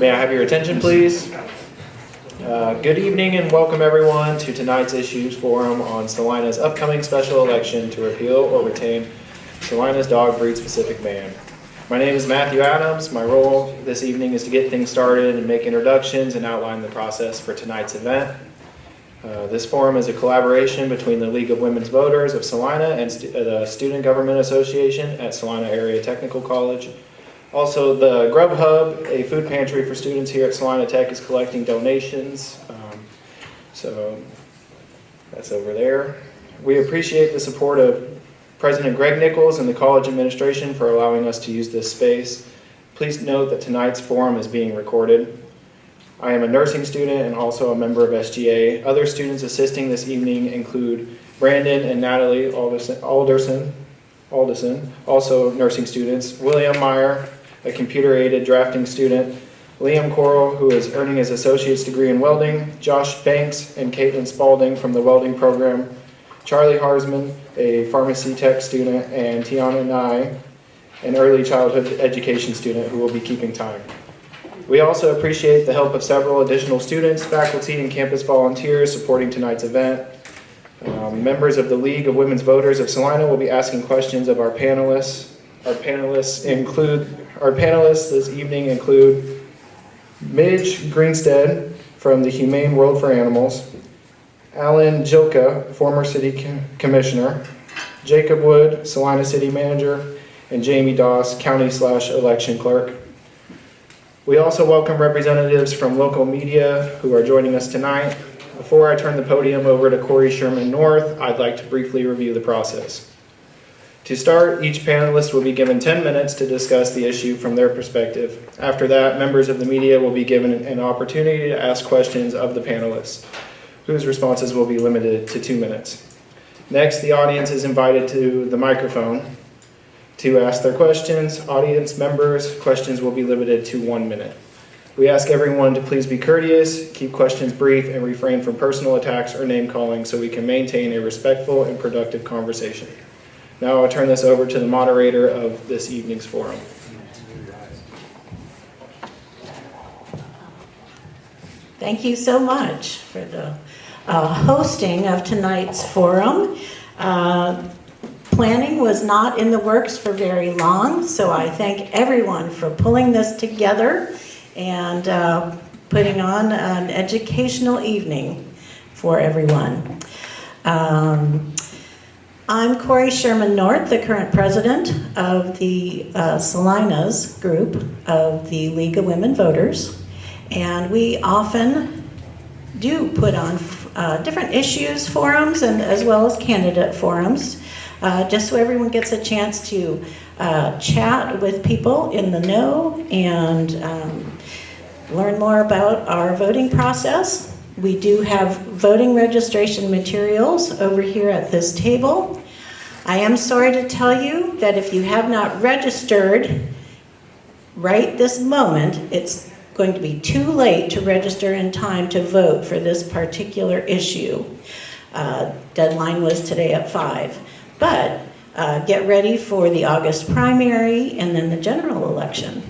May I have your attention, please? Good evening and welcome everyone to tonight's Issues Forum on Salina's upcoming special election to repeal or retain Salina's dog breed specific ban. My name is Matthew Adams. My role this evening is to get things started and make introductions and outline the process for tonight's event. This forum is a collaboration between the League of Women's Voters of Salina and the Student Government Association at Salina Area Technical College. Also, the Grub Hub, a food pantry for students here at Salina Tech, is collecting donations. So that's over there. We appreciate the support of President Greg Nichols and the college administration for allowing us to use this space. Please note that tonight's forum is being recorded. I am a nursing student and also a member of SGA. Other students assisting this evening include Brandon and Natalie Alderson, also nursing students, William Meyer, a computer-aided drafting student, Liam Coral, who is earning his associate's degree in welding, Josh Banks and Caitlin Spalding from the welding program, Charlie Harsman, a pharmacy tech student, and Tiana Nye, an early childhood education student who will be keeping time. We also appreciate the help of several additional students, faculty, and campus volunteers supporting tonight's event. Members of the League of Women's Voters of Salina will be asking questions of our panelists. Our panelists this evening include Midge Grinstead from the Humane World for Animals, Alan Jilka, former city commissioner, Jacob Wood, Salina City Manager, and Jamie Doss, county/election clerk. We also welcome representatives from local media who are joining us tonight. Before I turn the podium over to Cori Sherman North, I'd like to briefly review the process. To start, each panelist will be given 10 minutes to discuss the issue from their perspective. After that, members of the media will be given an opportunity to ask questions of the panelists, whose responses will be limited to 2 minutes. Next, the audience is invited to the microphone to ask their questions. Audience members' questions will be limited to 1 minute. We ask everyone to please be courteous, keep questions brief, and refrain from personal attacks or name calling so we can maintain a respectful and productive conversation. Now I'll turn this over to the moderator of this evening's forum. Thank you so much for the hosting of tonight's forum. Planning was not in the works for very long, so I thank everyone for pulling this together and putting on an educational evening for everyone. I'm Cori Sherman North, the current president of the Salina's group of the League of Women Voters, and we often do put on different issues forums and as well as candidate forums, just so everyone gets a chance to chat with people in the know and learn more about our voting process. We do have voting registration materials over here at this table. I am sorry to tell you that if you have not registered right this moment, it's going to be too late to register in time to vote for this particular issue. Deadline was today at 5. But get ready for the August primary and then the general election.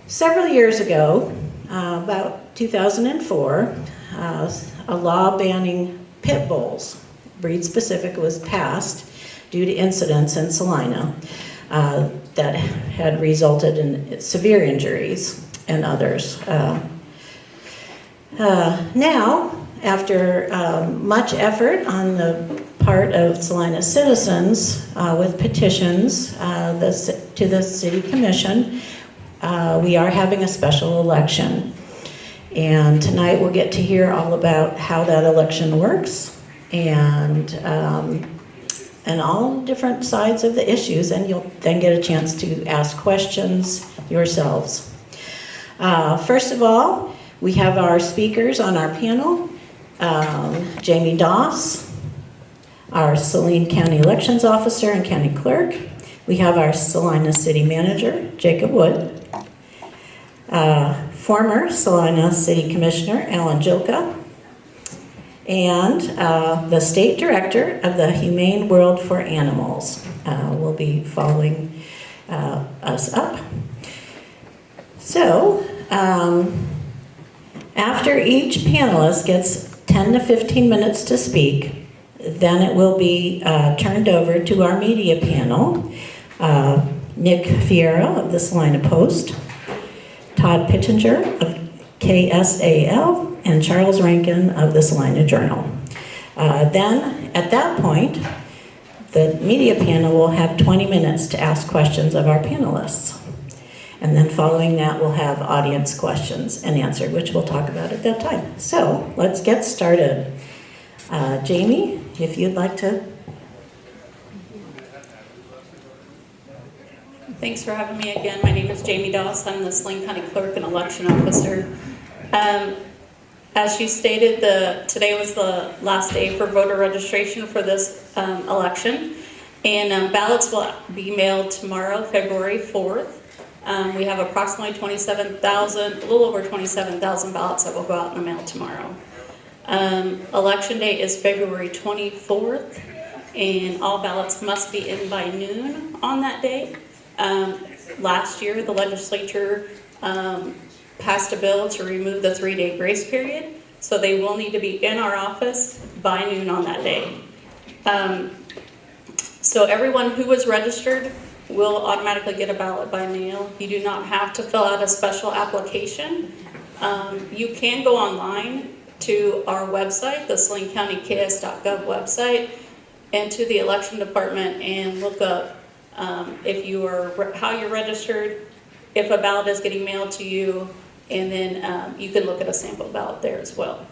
Several years ago, about 2004, a law banning pit bulls, breed specific, was passed due to incidents in Salina that had resulted in severe injuries and others. Now, after much effort on the part of Salina citizens with petitions to the City Commission, we are having a special election. And tonight we'll get to hear all about how that election works and all different sides of the issues, and you'll then get a chance to ask questions yourselves. First of all, we have our speakers on our panel. Jamie Doss, our Saline County Elections Officer and County Clerk. We have our Salina City Manager, Jacob Wood. Former Salina City Commissioner, Alan Jilka. And the State Director of the Humane World for Animals will be following us up. So, after each panelist gets 10 to 15 minutes to speak, then it will be turned over to our media panel. Nick Fiera of the Salina Post, Todd Pittenger of KSAL, and Charles Rankin of the Salina Journal. Then, at that point, the media panel will have 20 minutes to ask questions of our panelists. And then following that, we'll have audience questions and answered, which we'll talk about at that time. So, let's get started. Jamie, if you'd like to. Thanks for having me again. My name is Jamie Doss. I'm the Saline County Clerk and Election Officer. As you stated, today was the last day for voter registration for this election. And ballots will be mailed tomorrow, February 4th. We have approximately 27,000, a little over 27,000 ballots that will go out in the mail tomorrow. Election day is February 24th, and all ballots must be in by noon on that day. Last year, the legislature passed a bill to remove the 3-day grace period, so they will need to be in our office by noon on that day. So everyone who was registered will automatically get a ballot by mail. You do not have to fill out a special application. You can go online to our website, the salinecountyks.gov website, and to the election department and look up how you're registered, if a ballot is getting mailed to you, and then you can look at a sample ballot there as well.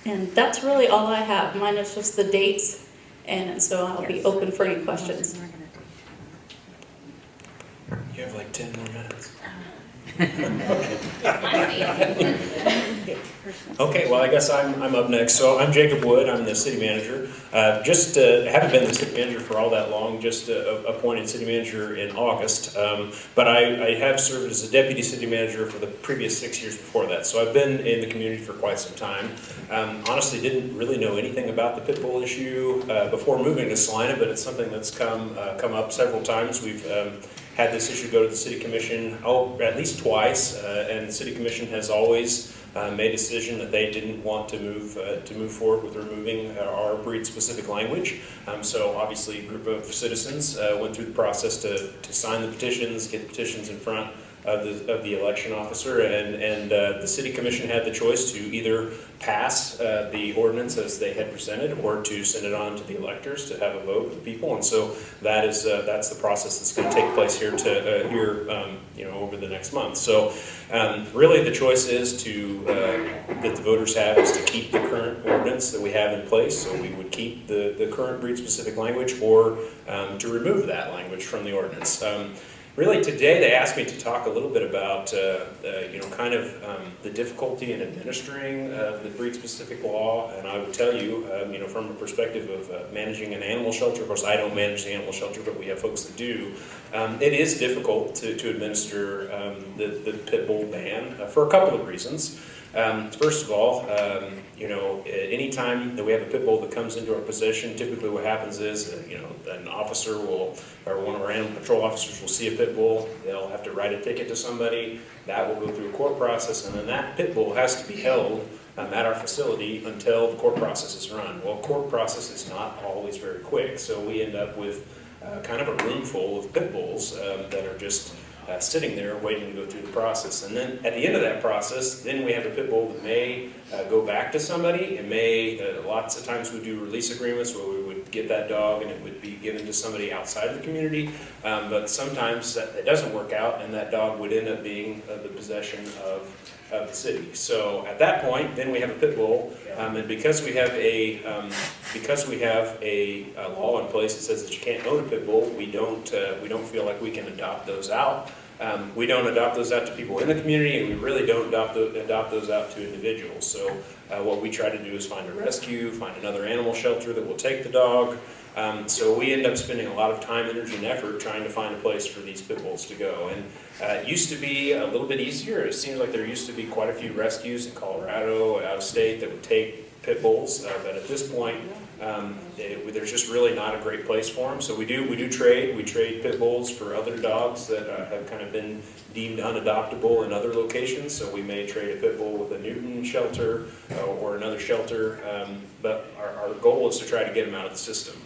And that's really all I have. Mine is just the dates, and so I'll be open for any questions. You have like 10 more minutes. Okay, well, I guess I'm up next. So I'm Jacob Wood. I'm the city manager. Haven't been the city manager for all that long, just appointed city manager in August. But I have served as a deputy city manager for the previous 6 years before that. So I've been in the community for quite some time. Honestly, didn't really know anything about the pit bull issue before moving to Salina, but it's something that's come up several times. We've had this issue go to the City Commission at least twice, and the City Commission has always made a decision that they didn't want to move forward with removing our breed-specific language. So obviously, a group of citizens went through the process to sign the petitions, get the petitions in front of the election officer, and the City Commission had the choice to either pass the ordinance as they had presented, or to send it on to the electors to have a vote with the people. And so that's the process that's going to take place here over the next month. So really, the choice is that the voters have is to keep the current ordinance that we have in place. So we would keep the current breed-specific language, or to remove that language from the ordinance. Really, today they asked me to talk a little bit about, the difficulty in administering the breed-specific law. And I would tell you, from a perspective of managing an animal shelter. Of course, I don't manage the animal shelter, but we have folks that do. It is difficult to administer the pit bull ban for a couple of reasons. First of all, anytime that we have a pit bull that comes into our possession, typically what happens is, an officer or one of our animal patrol officers will see a pit bull. They'll have to write a ticket to somebody. That will go through a court process, and then that pit bull has to be held at our facility until the court process is run. Well, court process is not always very quick, so we end up with kind of a room full of pit bulls that are just sitting there waiting to go through the process. And then at the end of that process, then we have a pit bull that may go back to somebody. It may, lots of times we do release agreements where we would get that dog and it would be given to somebody outside of the community. But sometimes it doesn't work out, and that dog would end up being the possession of the city. So at that point, then we have a pit bull, and because we have a law in place that says that you can't own a pit bull, we don't feel like we can adopt those out. We don't adopt those out to people in the community, and we really don't adopt those out to individuals. So what we try to do is find a rescue, find another animal shelter that will take the dog. So we end up spending a lot of time, energy, and effort trying to find a place for these pit bulls to go. And it used to be a little bit easier. It seems like there used to be quite a few rescues in Colorado, out of state, that would take pit bulls, but at this point, there's just really not a great place for them. So we trade pit bulls for other dogs that have kind of been deemed unadoptable in other locations. So we may trade a pit bull with a Newton shelter or another shelter, but our goal is to try to get them out of the system.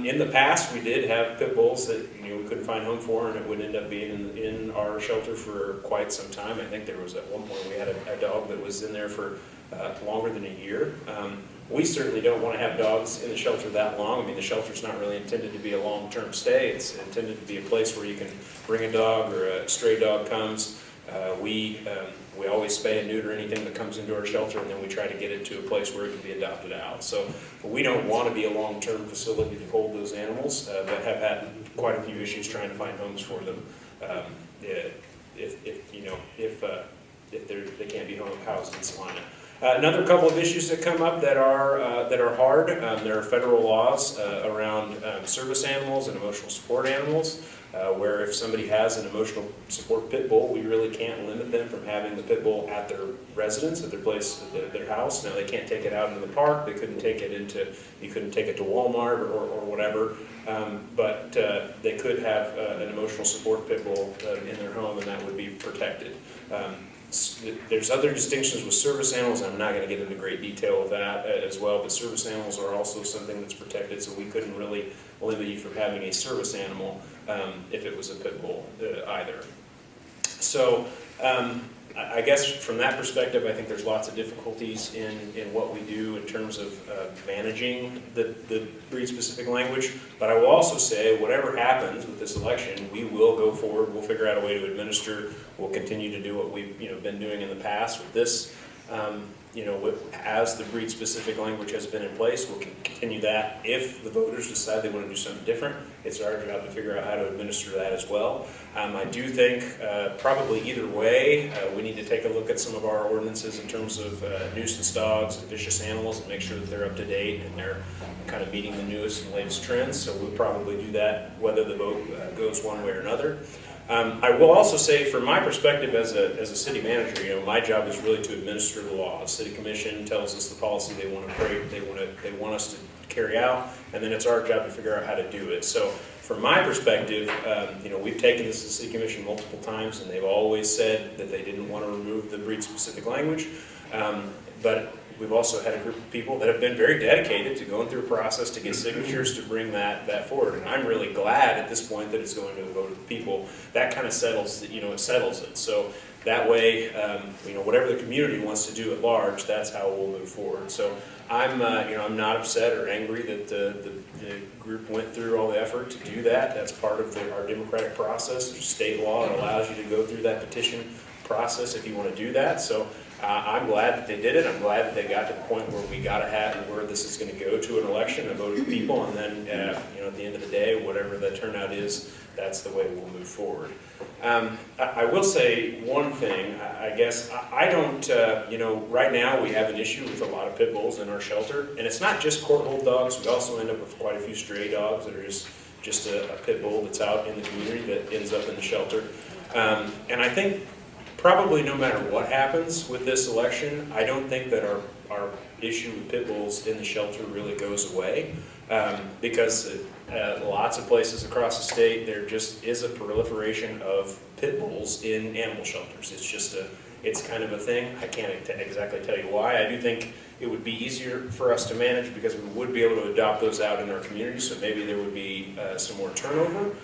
In the past, we did have pit bulls that we couldn't find home for, and it would end up being in our shelter for quite some time. I think there was at one point we had a dog that was in there for longer than a year. We certainly don't want to have dogs in the shelter that long. I mean, the shelter's not really intended to be a long-term stay. It's intended to be a place where you can bring a dog or a stray dog comes. We always spay and neuter anything that comes into our shelter, and then we try to get it to a place where it can be adopted out. So we don't want to be a long-term facility to hold those animals, but have had quite a few issues trying to find homes for them. If they can't be housed in Salina. Another couple of issues that come up that are hard. There are federal laws around service animals and emotional support animals, where if somebody has an emotional support pit bull, we really can't limit them from having the pit bull at their residence, at their place, at their house. Now they can't take it out into the park. You couldn't take it to Walmart or whatever. But they could have an emotional support pit bull in their home, and that would be protected. There's other distinctions with service animals. I'm not going to get into great detail of that as well, but service animals are also something that's protected, so we couldn't really limit you from having a service animal if it was a pit bull either. So I guess from that perspective, I think there's lots of difficulties in what we do in terms of managing the breed-specific language. But I will also say, whatever happens with this election, we will go forward. We'll figure out a way to administer. We'll continue to do what we've been doing in the past with this. As the breed-specific language has been in place, we'll continue that. If the voters decide they want to do something different, it's our job to figure out how to administer that as well. I do think probably either way, we need to take a look at some of our ordinances in terms of nuisance dogs and vicious animals and make sure that they're up to date and they're kind of meeting the newest and latest trends. So we'll probably do that whether the vote goes one way or another. I will also say, from my perspective as a city manager, my job is really to administer the law. The city commission tells us the policy they want us to carry out, and then it's our job to figure out how to do it. So, from my perspective, we've taken this to the city commission multiple times, and they've always said that they didn't want to remove the breed-specific language, but we've also had a group of people that have been very dedicated to going through a process to get signatures to bring that forward. And I'm really glad at this point that it's going to a vote of the people. That kind of settles it. So that way, whatever the community wants to do at large, that's how we'll move forward. So I'm not upset or angry that the group went through all the effort to do that. That's part of our democratic process. There's state law that allows you to go through that petition process if you want to do that. So I'm glad that they did it. I'm glad that they got to the point where we got where this is going to go to an election, a vote of the people, and then at the end of the day, whatever the turnout is, that's the way we'll move forward. I will say one thing. I guess I don't. Right now we have an issue with a lot of pit bulls in our shelter, and it's not just court-hold dogs. We also end up with quite a few stray dogs that are just a pit bull that's out in the community that ends up in the shelter. And I think, probably no matter what happens with this election, I don't think that our issue with pit bulls in the shelter really goes away, because lots of places across the state there just is a proliferation of pit bulls in animal shelters. It's kind of a thing. I can't exactly tell you why. I do think it would be easier for us to manage because we would be able to adopt those out in our community, so maybe there would be some more turnover.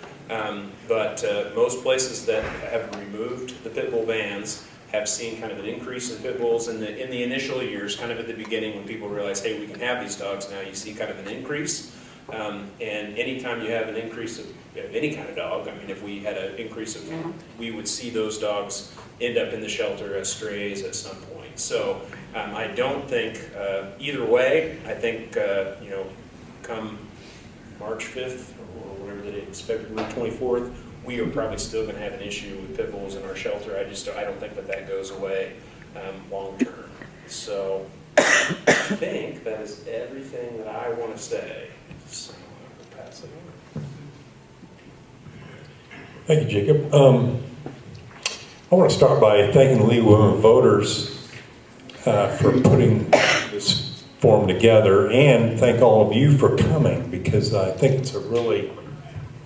But most places that have removed the pit bull bans have seen kind of an increase in pit bulls in the initial years, kind of at the beginning when people realize, hey, we can have these dogs now. You see kind of an increase. And anytime you have an increase of any kind of dog, I mean, if we had an increase of, we would see those dogs end up in the shelter as strays at some point. So I don't think, either way, I think, come March 5th, or whatever the date is, February 24th, we are probably still going to have an issue with pit bulls in our shelter. I don't think that goes away long term. So I think that is everything that I want to say. So I'll pass it on. Thank you, Jacob. I want to start by thanking the League of Women Voters for putting this formed together, and thank all of you for coming, because I think it's a really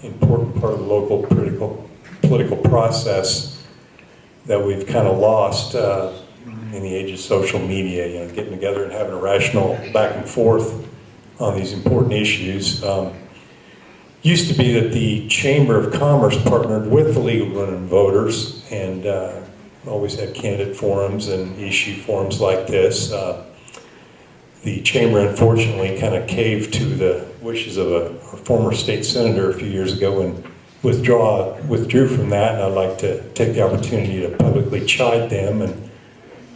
important part of the local political process that we've kind of lost in the age of social media, you know, getting together and having a rational back and forth on these important issues. Used to be that the Chamber of Commerce partnered with the League of Women Voters and always had candidate forums and issue forums like this. The Chamber unfortunately kind of caved to the wishes of a former state senator a few years ago and withdrew from that, and I'd like to take the opportunity to publicly chide them and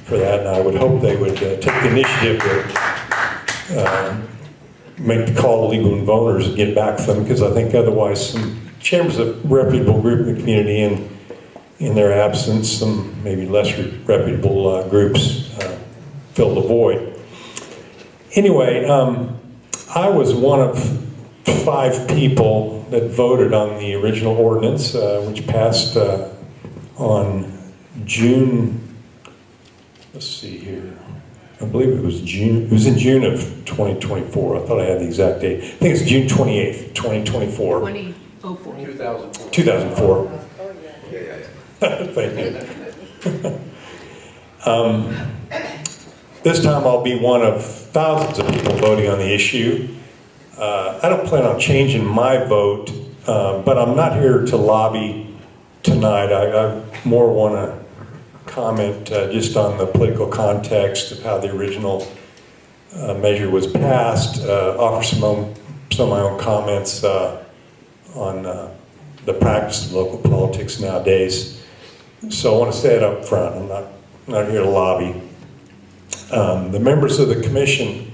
for that, and I would hope they would take the initiative to make the call to legal and voters and get back to them, because I think otherwise some Chamber's a reputable group in the community, and in their absence some maybe less reputable groups fill the void. Anyway, I was one of 5 people that voted on the original ordinance, which passed on June, let's see here, I believe it was June, it was in June of 2024. I thought I had the exact date. I think it's June 28th, 2024. 2004. 2004. Thank you. This time I'll be one of thousands of people voting on the issue. I don't plan on changing my vote, but I'm not here to lobby tonight. I more want to comment just on the political context of how the original measure was passed, offer some of my own comments on the practice of local politics nowadays. So I want to say it up front. I'm not here to lobby. The members of the commission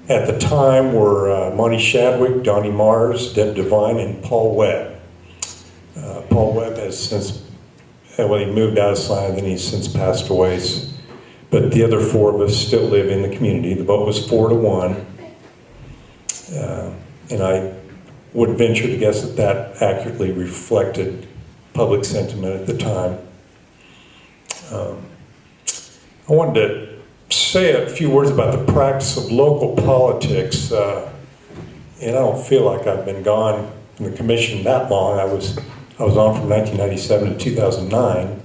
at the time were Monty Shadwick, Donnie Mars, Deb Devine, and Paul Webb. Paul Webb has since, well, he moved out of Salina, then he's since passed away. But the other 4 of us still live in the community. The vote was 4-1. And I would venture to guess that that accurately reflected public sentiment at the time. I wanted to say a few words about the practice of local politics. And I don't feel like I've been gone from the commission that long. I was on from 1997 to 2009,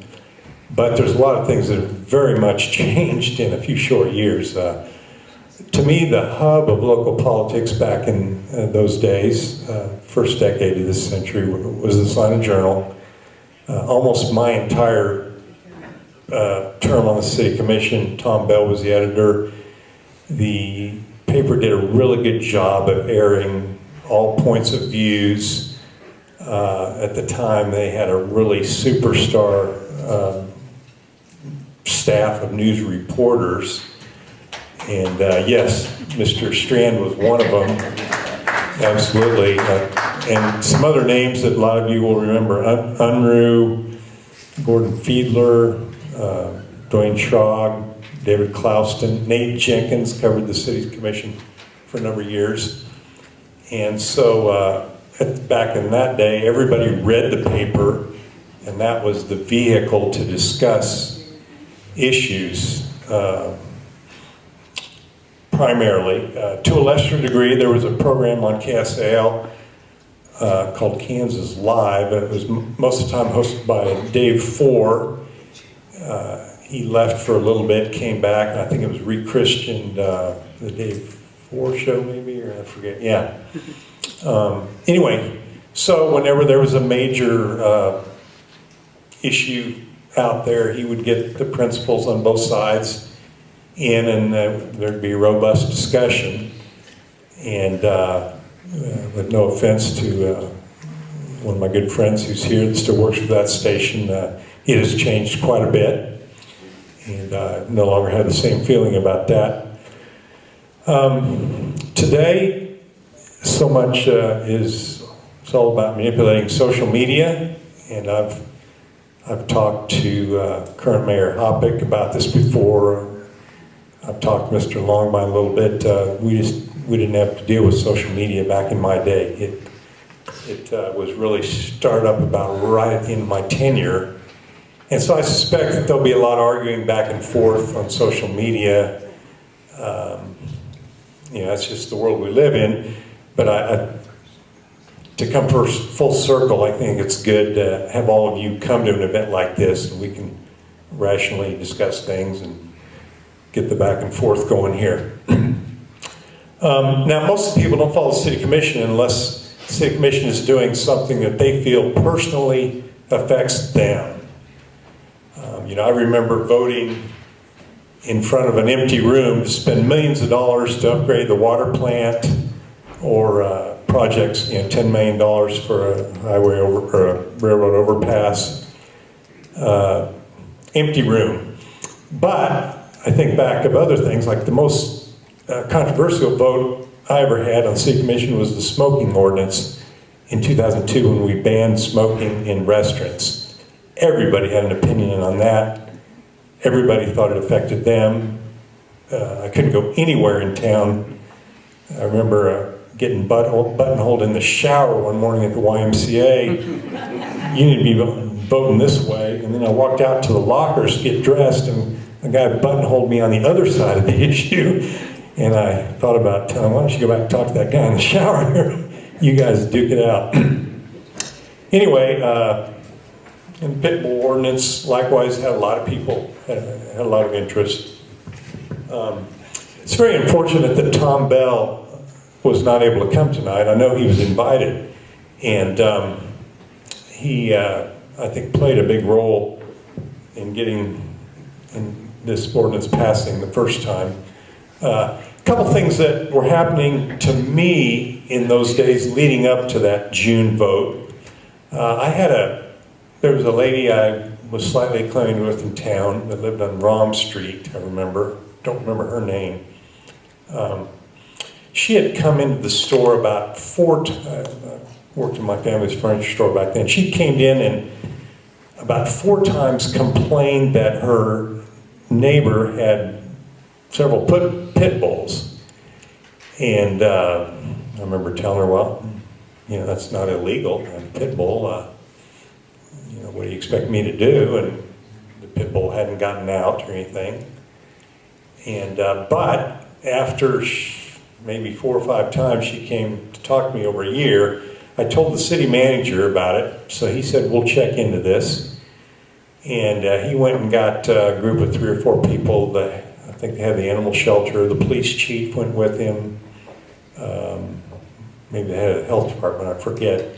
but there's a lot of things that have very much changed in a few short years. To me, the hub of local politics back in those days, first decade of this century, was the Salina Journal. Almost my entire term on the city commission, Tom Bell was the editor. The paper did a really good job of airing all points of views. At the time, they had a really superstar staff of news reporters. And yes, Mr. Strand was one of them, absolutely. And some other names that a lot of you will remember, Unruh, Gordon Fiedler, Dwayne Schrog, David Clouston, Nate Jenkins covered the city's commission for a number of years. And so back in that day, everybody read the paper, and that was the vehicle to discuss issues primarily. To a lesser degree, there was a program on KSAL called Kansas Live. It was most of the time hosted by Dave Four. He left for a little bit, came back, and I think it was re-christened the Dave Four show maybe, or I forget, yeah. Anyway, so whenever there was a major issue out there, he would get the principals on both sides in, and there'd be a robust discussion. And with no offense to one of my good friends who's here that still works for that station, it has changed quite a bit, and no longer have the same feeling about that. Today, so much it's all about manipulating social media, and I've talked to current Mayor Hoppick about this before. I've talked to Mr. Longbein a little bit. We didn't have to deal with social media back in my day. It was really started up about right at the end of my tenure. And so I suspect that there'll be a lot of arguing back and forth on social media. you know, that's just the world we live in. But to come full circle, I think it's good to have all of you come to an event like this, and we can rationally discuss things and get the back and forth going here. Now, most of the people don't follow the City Commission unless the City Commission is doing something that they feel personally affects them. You know, I remember voting in front of an empty room to spend millions of dollars to upgrade the water plant or projects, you know, $10 million for a highway or a railroad overpass. Empty room. But I think back of other things, like the most controversial vote I ever had on City Commission was the smoking ordinance in 2002 when we banned smoking in restaurants. Everybody had an opinion on that. Everybody thought it affected them. I couldn't go anywhere in town. I remember getting buttonholed in the shower one morning at the YMCA. You need to be voting this way. And then I walked out to the lockers to get dressed, and a guy buttonholed me on the other side of the issue. And I thought about telling him, why don't you go back and talk to that guy in the shower? You guys duke it out. Anyway, and the pit bull ordinance likewise had a lot of people, had a lot of interest. It's very unfortunate that Tom Bell was not able to come tonight. I know he was invited, and he, I think, played a big role in getting this ordinance passing the first time. A couple things that were happening to me in those days leading up to that June vote. There was a lady I was slightly acquainted with in town that lived on Rom Street, I remember. Don't remember her name. She had come into the store about worked in my family's furniture store back then. She came in and about 4 times complained that her neighbor had several pit bulls. And I remember telling her, well, you know, that's not illegal. A pit bull, you know, what do you expect me to do? And the pit bull hadn't gotten out or anything. And but after maybe 4 or 5 times she came to talk to me over a year, I told the city manager about it. So he said, we'll check into this. And he went and got a group of 3 or 4 people. I think they had the animal shelter. The police chief went with him. Maybe they had a health department, I forget.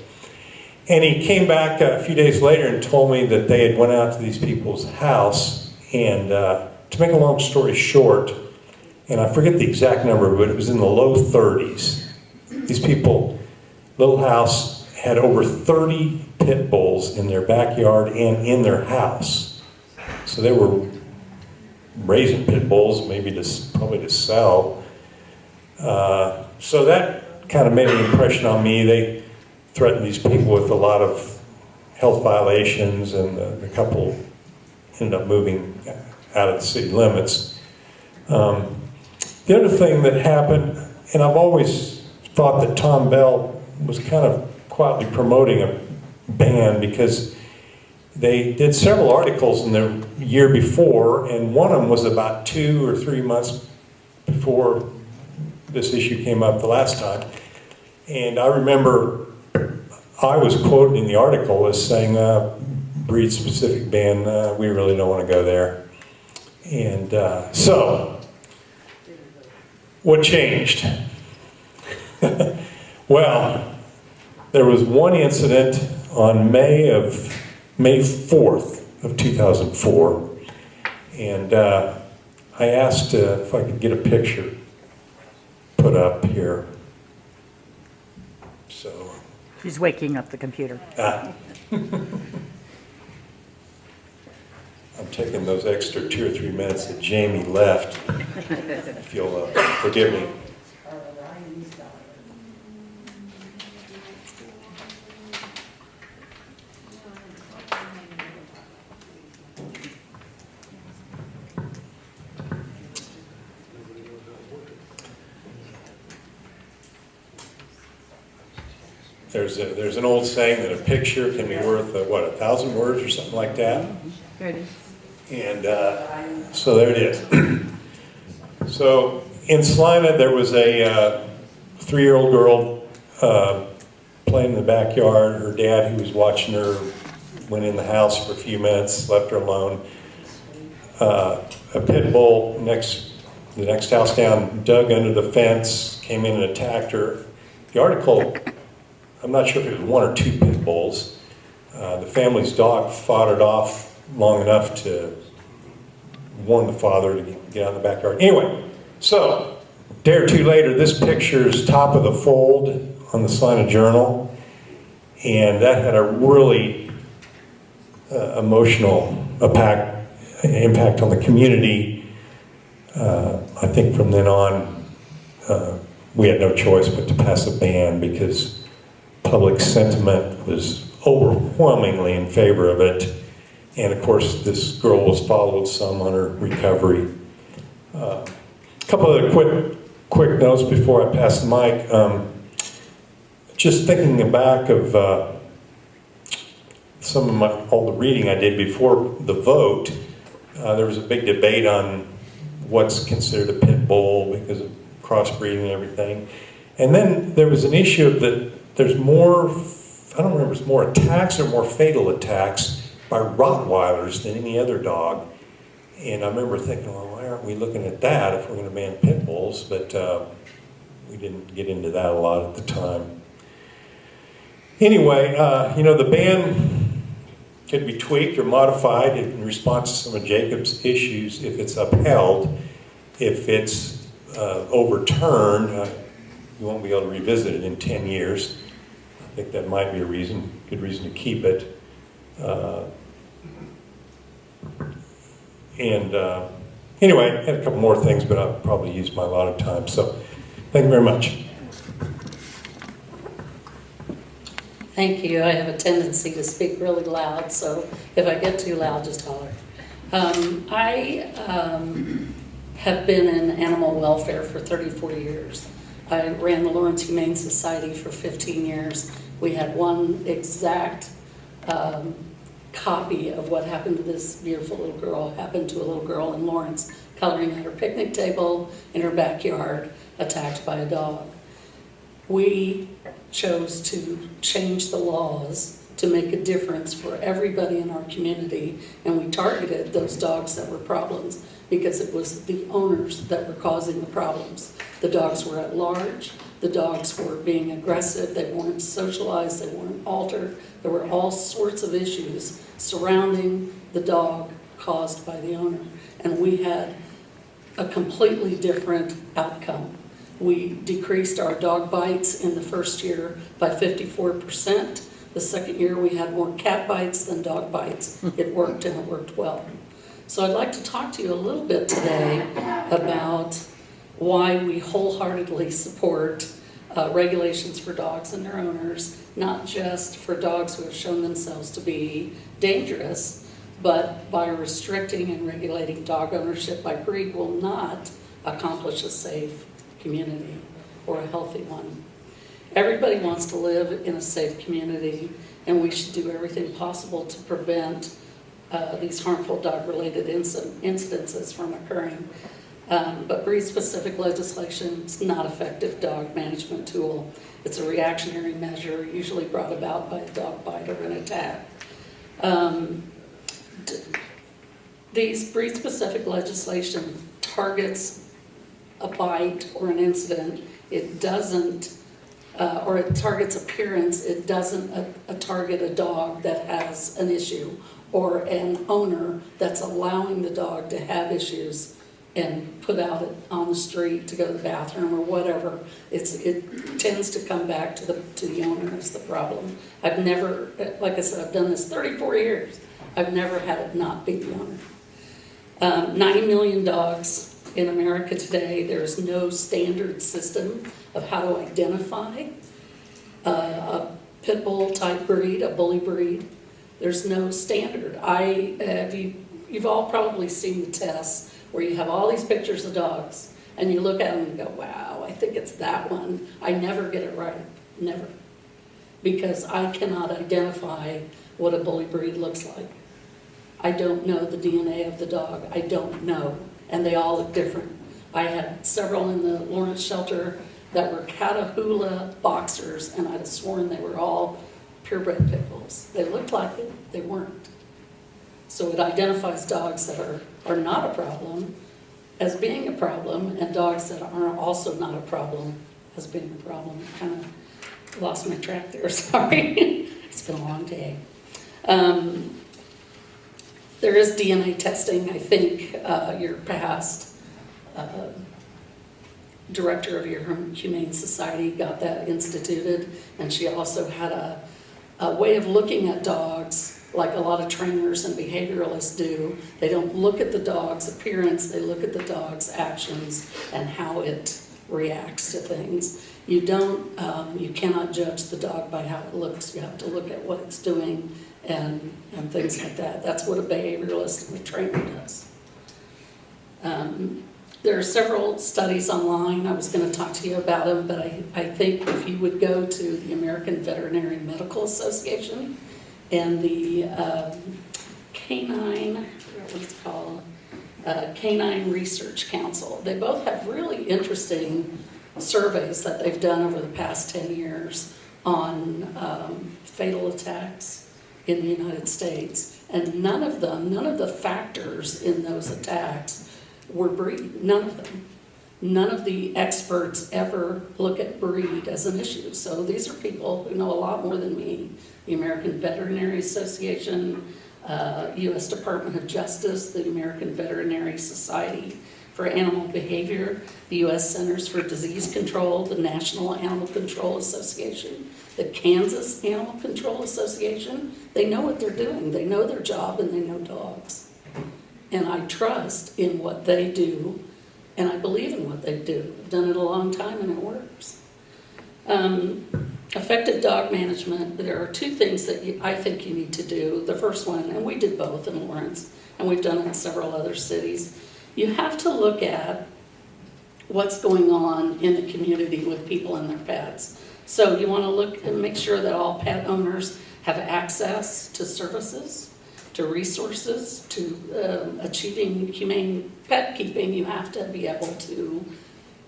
And he came back a few days later and told me that they had went out to these people's house. And to make a long story short, and I forget the exact number, but it was in the low 30s. These people, little house, had over 30 pit bulls in their backyard and in their house. So they were raising pit bulls, maybe probably to sell. So that kind of made an impression on me. They threatened these people with a lot of health violations, and the couple ended up moving out of the city limits. The other thing that happened, and I've always thought that Tom Bell was kind of quietly promoting a ban, because they did several articles in the year before, and one of them was about 2 or 3 months before this issue came up the last time. And I remember I was quoted in the article as saying, breed-specific ban, we really don't want to go there. And so, what changed? Well, there was one incident on May 4th of 2004, and I asked if I could get a picture put up here. So She's waking up the computer. I'm taking those extra 2 or 3 minutes that Jamie left, if you'll forgive me. There's an old saying that a picture can be worth, 1,000 words or something like that? Here it is. And so there it is. So in Salina, there was a 3-year-old girl playing in the backyard. Her dad, who was watching her, went in the house for a few minutes, left her alone. A pit bull the next house down dug under the fence, came in and attacked her. The article, I'm not sure if it was 1 or 2 pit bulls. The family's dog fought it off long enough to warn the father to get out of the backyard. Anyway, so a day or two later, this picture's top of the fold on the Salina Journal, and that had a really emotional impact on the community. I think from then on, we had no choice but to pass a ban because public sentiment was overwhelmingly in favor of it. And of course, this girl was followed some on her recovery. A couple other quick notes before I pass the mic. Just thinking back of all the reading I did before the vote, there was a big debate on what's considered a pit bull because of crossbreeding and everything. And then there was an issue that there's more, I don't remember if it's more attacks or more fatal attacks by Rottweilers than any other dog. And I remember thinking, well, why aren't we looking at that if we're going to ban pit bulls? But we didn't get into that a lot at the time. Anyway, the ban could be tweaked or modified in response to some of Jacob's issues if it's upheld. If it's overturned, you won't be able to revisit it in 10 years. I think that might be a good reason to keep it. Anyway, I had a couple more things, but I'll probably use my allotted time. So, thank you very much. Thank you. I have a tendency to speak really loud, so if I get too loud, just holler. I have been in animal welfare for 34 years. I ran the Lawrence Humane Society for 15 years. We had one exact copy of what happened to this beautiful little girl happened to a little girl in Lawrence, coloring at her picnic table in her backyard, attacked by a dog. We chose to change the laws to make a difference for everybody in our community, and we targeted those dogs that were problems because it was the owners that were causing the problems. The dogs were at large, the dogs were being aggressive, they weren't socialized, they weren't altered. There were all sorts of issues surrounding the dog caused by the owner, and we had a completely different outcome. We decreased our dog bites in the first year by 54%. The second year we had more cat bites than dog bites. It worked, and it worked well. So I'd like to talk to you a little bit today about why we wholeheartedly support regulations for dogs and their owners, not just for dogs who have shown themselves to be dangerous, but by restricting and regulating dog ownership by breed will not accomplish a safe community or a healthy one. Everybody wants to live in a safe community, and we should do everything possible to prevent these harmful dog-related incidences from occurring. But breed-specific legislation is not an effective dog management tool. It's a reactionary measure, usually brought about by a dog bite or an attack. These breed-specific legislation targets a bite or an incident. It doesn't, or it targets appearance. It doesn't target a dog that has an issue or an owner that's allowing the dog to have issues and put out on the street to go to the bathroom or whatever. It tends to come back to the owner as the problem. I've never, like I said, I've done this 34 years. I've never had it not be the owner. 90 million dogs in America today. There's no standard system of how to identify a pit bull type breed, a bully breed. There's no standard. You've all probably seen the tests where you have all these pictures of dogs and you look at them and go, wow, I think it's that one. I never get it right, never. Because I cannot identify what a bully breed looks like. I don't know the DNA of the dog, I don't know. And they all look different. I had several in the Lawrence shelter that were Catahoula boxers, and I'd have sworn they were all purebred pit bulls. They looked like it, they weren't. So it identifies dogs that are not a problem as being a problem, and dogs that are also not a problem as being a problem. Kind of lost my track there, sorry. It's been a long day. There is DNA testing. I think your past director of your Humane Society got that instituted, and she also had a way of looking at dogs like a lot of trainers and behavioralists do. They don't look at the dog's appearance, they look at the dog's actions and how it reacts to things. You cannot judge the dog by how it looks. You have to look at what it's doing and things like that. That's what a behavioralist and a trainer does. There are several studies online. I was going to talk to you about them, but I think if you would go to the American Veterinary Medical Association and the Canine Research Council, they both have really interesting surveys that they've done over the past 10 years on fatal attacks in the United States. And none of the factors in those attacks were breed, none of them. None of the experts ever look at breed as an issue. So these are people who know a lot more than me. The American Veterinary Association, U.S. Department of Justice, the American Veterinary Society for Animal Behavior, the U.S. Centers for Disease Control, the National Animal Control Association, the Kansas Animal Control Association. They know what they're doing. They know their job and they know dogs. And I trust in what they do, and I believe in what they do. I've done it a long time and it works. Effective dog management, there are two things that I think you need to do. The first one, and we did both in Lawrence, and we've done it in several other cities, you have to look at what's going on in the community with people and their pets. So you want to look and make sure that all pet owners have access to services, to resources, to achieving humane pet keeping. You have to be able to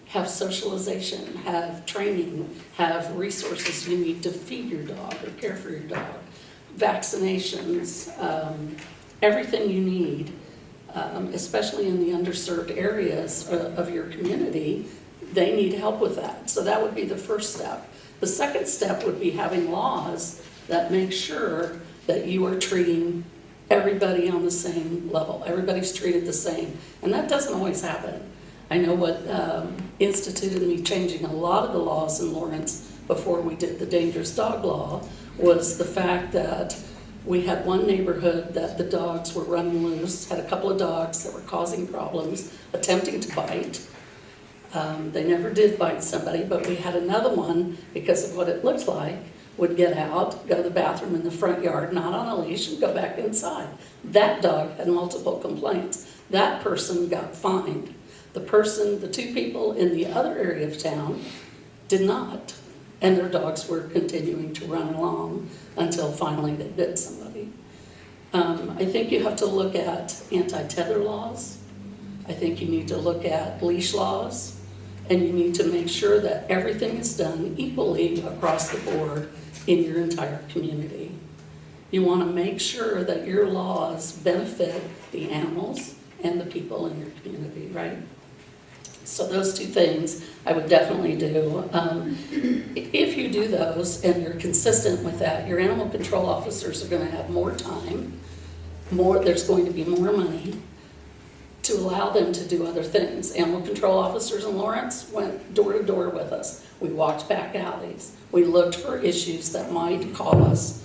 have socialization, have training, have resources you need to feed your dog or care for your dog, vaccinations, everything you need, especially in the underserved areas of your community. They need help with that. So that would be the first step. The second step would be having laws that make sure that you are treating everybody on the same level. Everybody's treated the same. And that doesn't always happen. I know what instituted me changing a lot of the laws in Lawrence before we did the dangerous dog law was the fact that we had one neighborhood that the dogs were running loose, had a couple of dogs that were causing problems, attempting to bite. They never did bite somebody, but we had another one, because of what it looked like, would get out, go to the bathroom in the front yard, not on a leash, and go back inside. That dog had multiple complaints. That person got fined. The two people in the other area of town did not, and their dogs were continuing to run along until finally they bit somebody. I think you have to look at anti-tether laws. I think you need to look at leash laws, and you need to make sure that everything is done equally across the board in your entire community. You want to make sure that your laws benefit the animals and the people in your community, right? So those two things I would definitely do. If you do those and you're consistent with that, your animal control officers are going to have more time, there's going to be more money to allow them to do other things. Animal control officers in Lawrence went door to door with us. We walked back alleys. We looked for issues that might cause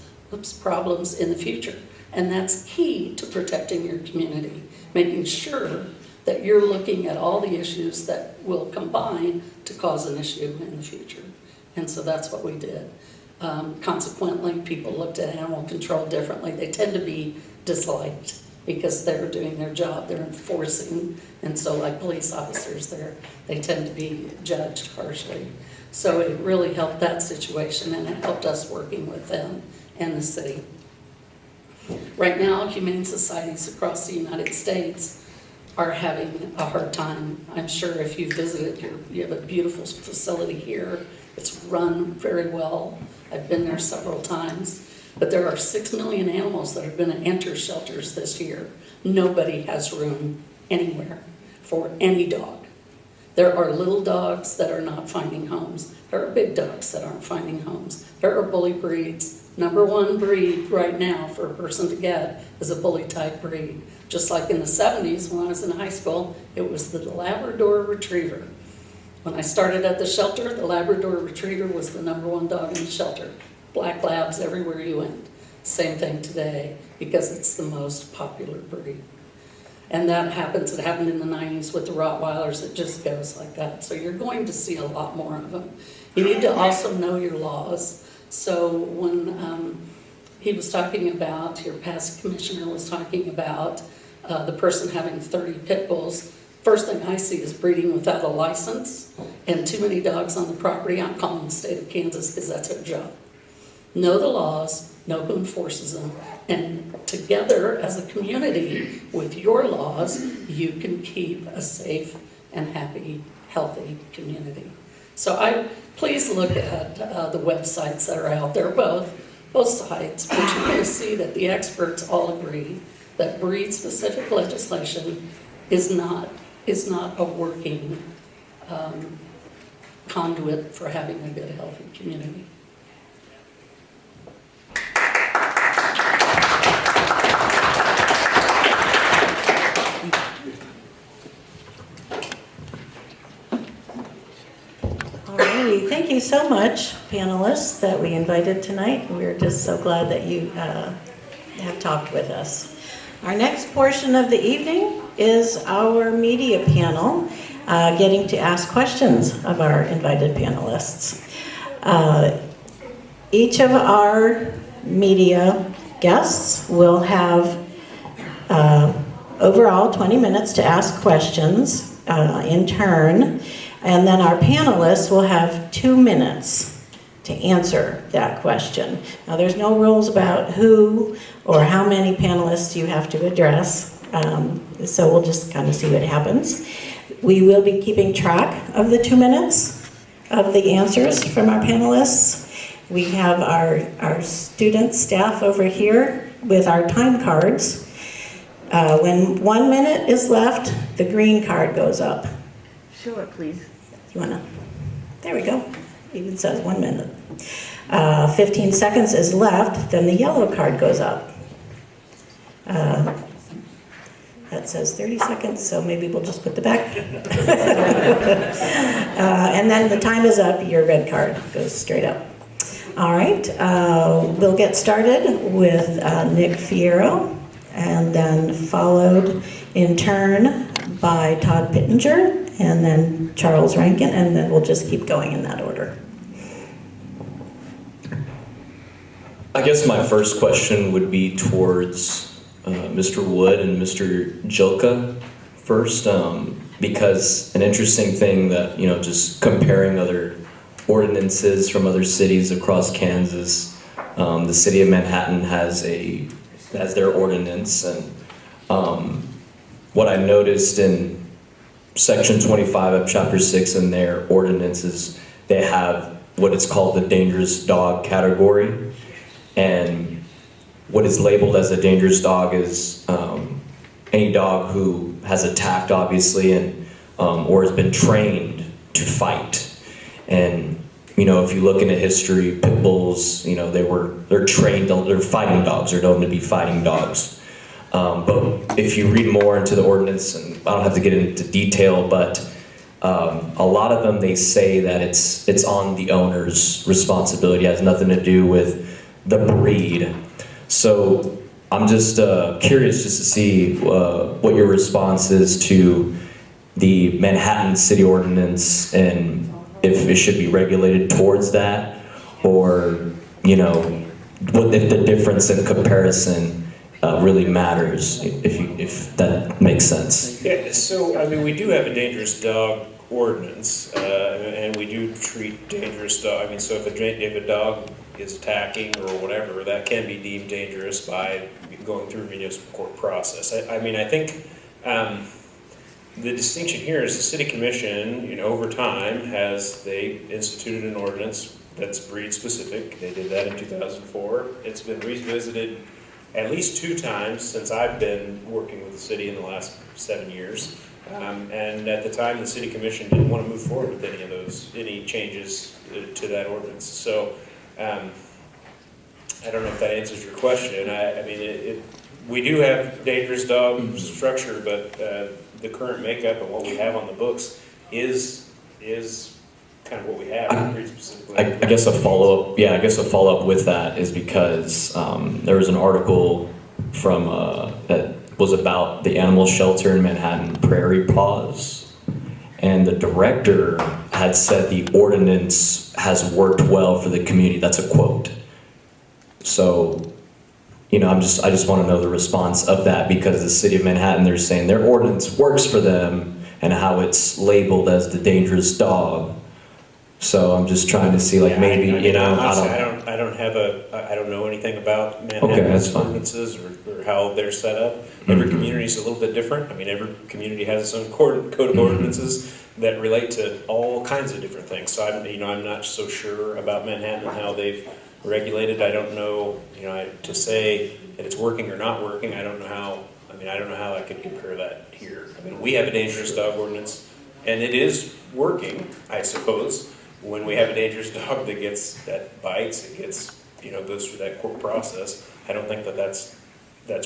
problems in the future. And that's key to protecting your community, making sure that you're looking at all the issues that will combine to cause an issue in the future. And so that's what we did. Consequently, people looked at animal control differently. They tend to be disliked because they're doing their job, they're enforcing, and so like police officers, they tend to be judged harshly. So it really helped that situation, and it helped us working with them and the city. Right now, humane societies across the United States are having a hard time. I'm sure if you visited, you have a beautiful facility here. It's run very well. I've been there several times. But there are 6 million animals that are going to enter shelters this year. Nobody has room anywhere for any dog. There are little dogs that are not finding homes. There are big dogs that aren't finding homes. There are bully breeds. Number one breed right now for a person to get is a bully type breed. Just like in the 70s when I was in high school, it was the Labrador Retriever. When I started at the shelter, the Labrador Retriever was the number one dog in the shelter. Black Labs everywhere you went. Same thing today because it's the most popular breed. And that happens, it happened in the 90s with the Rottweilers, it just goes like that. So you're going to see a lot more of them. You need to also know your laws. So when he was talking about, your past commissioner was talking about the person having 30 pit bulls, first thing I see is breeding without a license and too many dogs on the property. I'm calling the state of Kansas because that's their job. Know the laws, know who enforces them, and together as a community with your laws, you can keep a safe and happy, healthy community. So please look at the websites that are out there, both sides, but you're going to see that the experts all agree that breed-specific legislation is not a working conduit for having a good, healthy community. Alrighty, thank you so much, panelists that we invited tonight. We're just so glad that you have talked with us. Our next portion of the evening is our media panel, getting to ask questions of our invited panelists. Each of our media guests will have overall 20 minutes to ask questions in turn. And then our panelists will have 2 minutes to answer that question. Now, there's no rules about who or how many panelists you have to address, so we'll just kind of see what happens. We will be keeping track of the 2 minutes of the answers from our panelists. We have our student staff over here with our time cards. When 1 minute is left, the green card goes up. Sure, please. You wanna? There we go. It even says 1 minute. 15 seconds is left, then the yellow card goes up. That says 30 seconds, so maybe we'll just put the back. And then the time is up, your red card goes straight up. All right, we'll get started with Nick Fierro, and then followed in turn by Todd Pittenger, and then Charles Rankin, and then we'll just keep going in that order. I guess my first question would be towards Mr. Wood and Mr. Jilka first, because an interesting thing that, just comparing other ordinances from other cities across Kansas, the city of Manhattan has their ordinance, and what I noticed in Section 25 of Chapter 6 in their ordinances, they have what is called the dangerous dog category. And what is labeled as a dangerous dog is any dog who has attacked, obviously, and or has been trained to fight. And if you look into history, pit bulls, they're trained, they're fighting dogs, they're known to be fighting dogs. But if you read more into the ordinance, and I don't have to get into detail, but a lot of them, they say that it's on the owner's responsibility. It has nothing to do with the breed. So I'm just curious just to see what your response is to the Manhattan City Ordinance, and if it should be regulated towards that, or what if the difference in comparison really matters, if that makes sense. Yeah, so we do have a dangerous dog ordinance, and we do treat dangerous dog. So if a dog is attacking or whatever, that can be deemed dangerous by going through a municipal court process. I think the distinction here is the city commission, over time, they instituted an ordinance that's breed specific. They did that in 2004. It's been revisited at least 2 times since I've been working with the city in the last 7 years. And at the time, the city commission didn't want to move forward with any changes to that ordinance. So I don't know if that answers your question. I mean, we do have dangerous dog structure, but the current makeup and what we have on the books is kind of what we have. I guess a follow-up, I guess a follow-up with that is because there was an article from that was about the animal shelter in Manhattan, Prairie Paws, and the director had said the ordinance has worked well for the community. That's a quote. So, I just want to know the response of that, because the city of Manhattan, they're saying their ordinance works for them and how it's labeled as the dangerous dog. So I'm just trying to see, like, maybe, I don't know anything about Manhattan's ordinances or how they're set up. Every community is a little bit different. I mean, every community has its own code of ordinances that relate to all kinds of different things. So I'm not so sure about Manhattan and how they've regulated. I don't know, to say that it's working or not working. I don't know how I could compare that here. I mean, we have a dangerous dog ordinance, and it is working, I suppose. When we have a dangerous dog that bites, it gets, goes through that court process. I don't think that's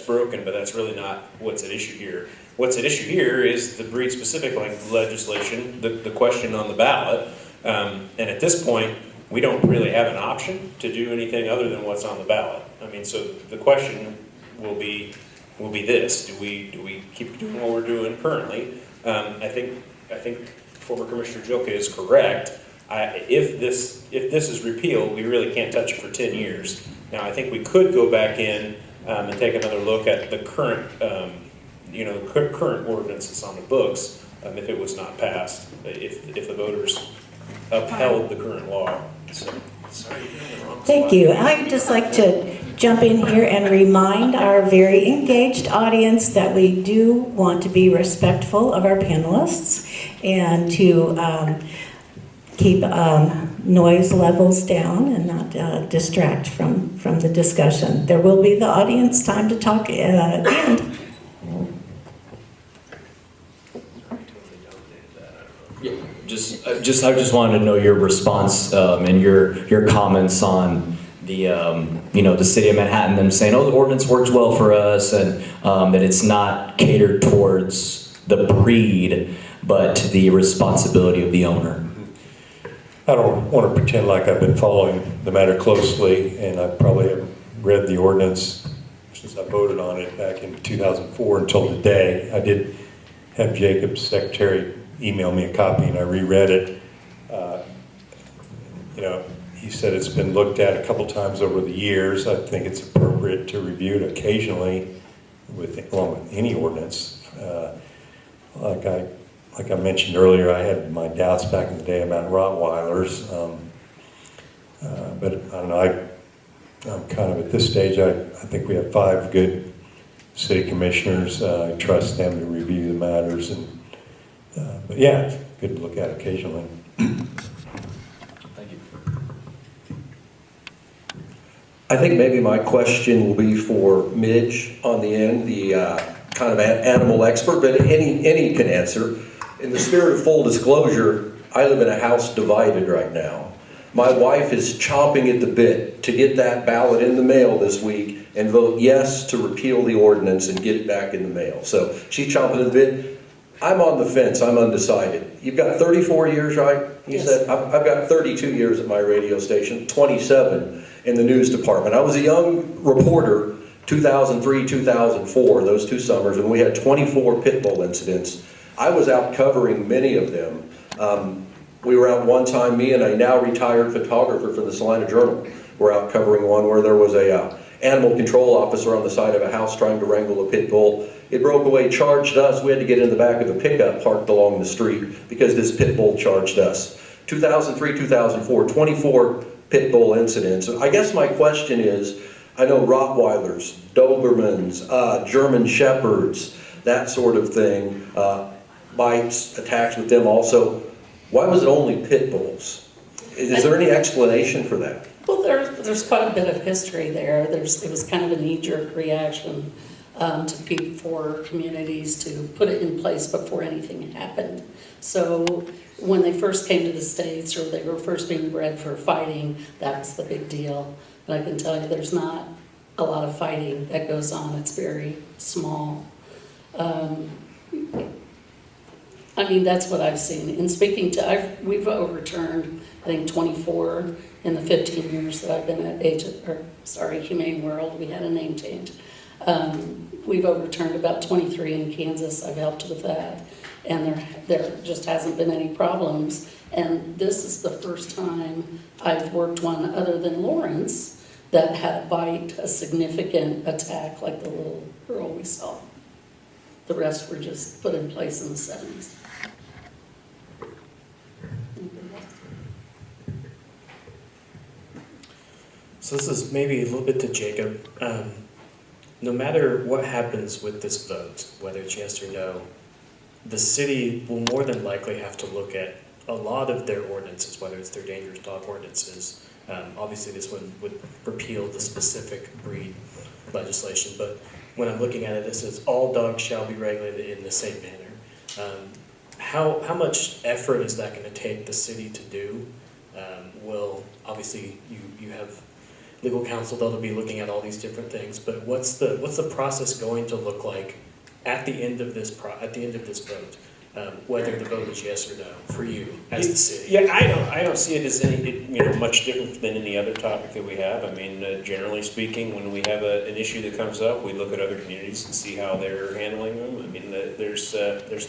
broken, but that's really not what's at issue here. What's at issue here is the breed-specific legislation, the question on the ballot, and at this point, we don't really have an option to do anything other than what's on the ballot. I mean, so the question will be this: Do we keep doing what we're doing currently? I think former Commissioner Jilka is correct. If this is repealed, we really can't touch it for 10 years. Now, I think we could go back in and take another look at the current, current ordinance that's on the books if it was not passed, if the voters upheld the current law. So, sorry, Thank you. I'd just like to jump in here and remind our very engaged audience that we do want to be respectful of our panelists and to keep noise levels down and not distract from the discussion. There will be the audience time to talk at the end. I just wanted to know your response and your comments on the the city of Manhattan, them saying, oh, the ordinance works well for us, and that it's not catered towards the breed, but the responsibility of the owner. I don't want to pretend like I've been following the matter closely, and I probably haven't read the ordinance since I voted on it back in 2004 until today. I did have Jacob's secretary email me a copy, and I reread it. He said it's been looked at a couple times over the years. I think it's appropriate to review it occasionally along with any ordinance. Like I mentioned earlier, I had my doubts back in the day about Rottweilers, but I don't know, I'm kind of at this stage, I think we have 5 good city commissioners. I trust them to review the matters, but yeah, it's good to look at occasionally. Thank you. I think maybe my question will be for Midge on the end, the kind of animal expert, but any can answer. In the spirit of full disclosure, I live in a house divided right now. My wife is chomping at the bit to get that ballot in the mail this week and vote yes to repeal the ordinance and get it back in the mail. So she's chomping at the bit. I'm on the fence. I'm undecided. You've got 34 years, right? You Yes. said, I've got 32 years at my radio station, 27 in the news department. I was a young reporter, 2003, 2004, those 2 summers, and we had 24 pit bull incidents. I was out covering many of them. We were out one time, me and a now retired photographer from the Salina Journal were out covering one where there was a animal control officer on the side of a house trying to wrangle a pit bull. It broke away, charged us. We had to get in the back of a pickup parked along the street because this pit bull charged us. 2003, 2004, 24 pit bull incidents. I guess my question is, I know Rottweilers, Dobermans, German Shepherds, that sort of thing. bites, attacks with them also. Why was it only pit bulls? Is there any explanation for that? Well, there's quite a bit of history there. It was kind of a knee-jerk reaction for communities to put it in place before anything happened. So when they first came to the States, or they were first being bred for fighting, that was the big deal. But I can tell you there's not a lot of fighting that goes on. It's very small. I mean, that's what I've seen. In speaking to, we've overturned, I think, 24 in the 15 years that I've been at Humane World. We had a name change. We've overturned about 23 in Kansas. I've helped with that. And there just hasn't been any problems. And this is the first time I've worked one other than Lawrence that had a bite, a significant attack like the little girl we saw. The rest were just put in place in the 70s. So this is maybe a little bit to Jacob. No matter what happens with this vote, whether it's yes or no, the city will more than likely have to look at a lot of their ordinances, whether it's their dangerous dog ordinances. Obviously this one would repeal the specific breed legislation, but when I'm looking at it, it says all dogs shall be regulated in the same manner. How much effort is that going to take the city to do? Obviously you have legal counsel that'll be looking at all these different things, but what's the process going to look like at the end of this vote? Whether the vote is yes or no for you as the city. Yeah, I don't see it as much different than any other topic that we have. I mean, generally speaking, when we have an issue that comes up, we look at other communities and see how they're handling them. I mean, there's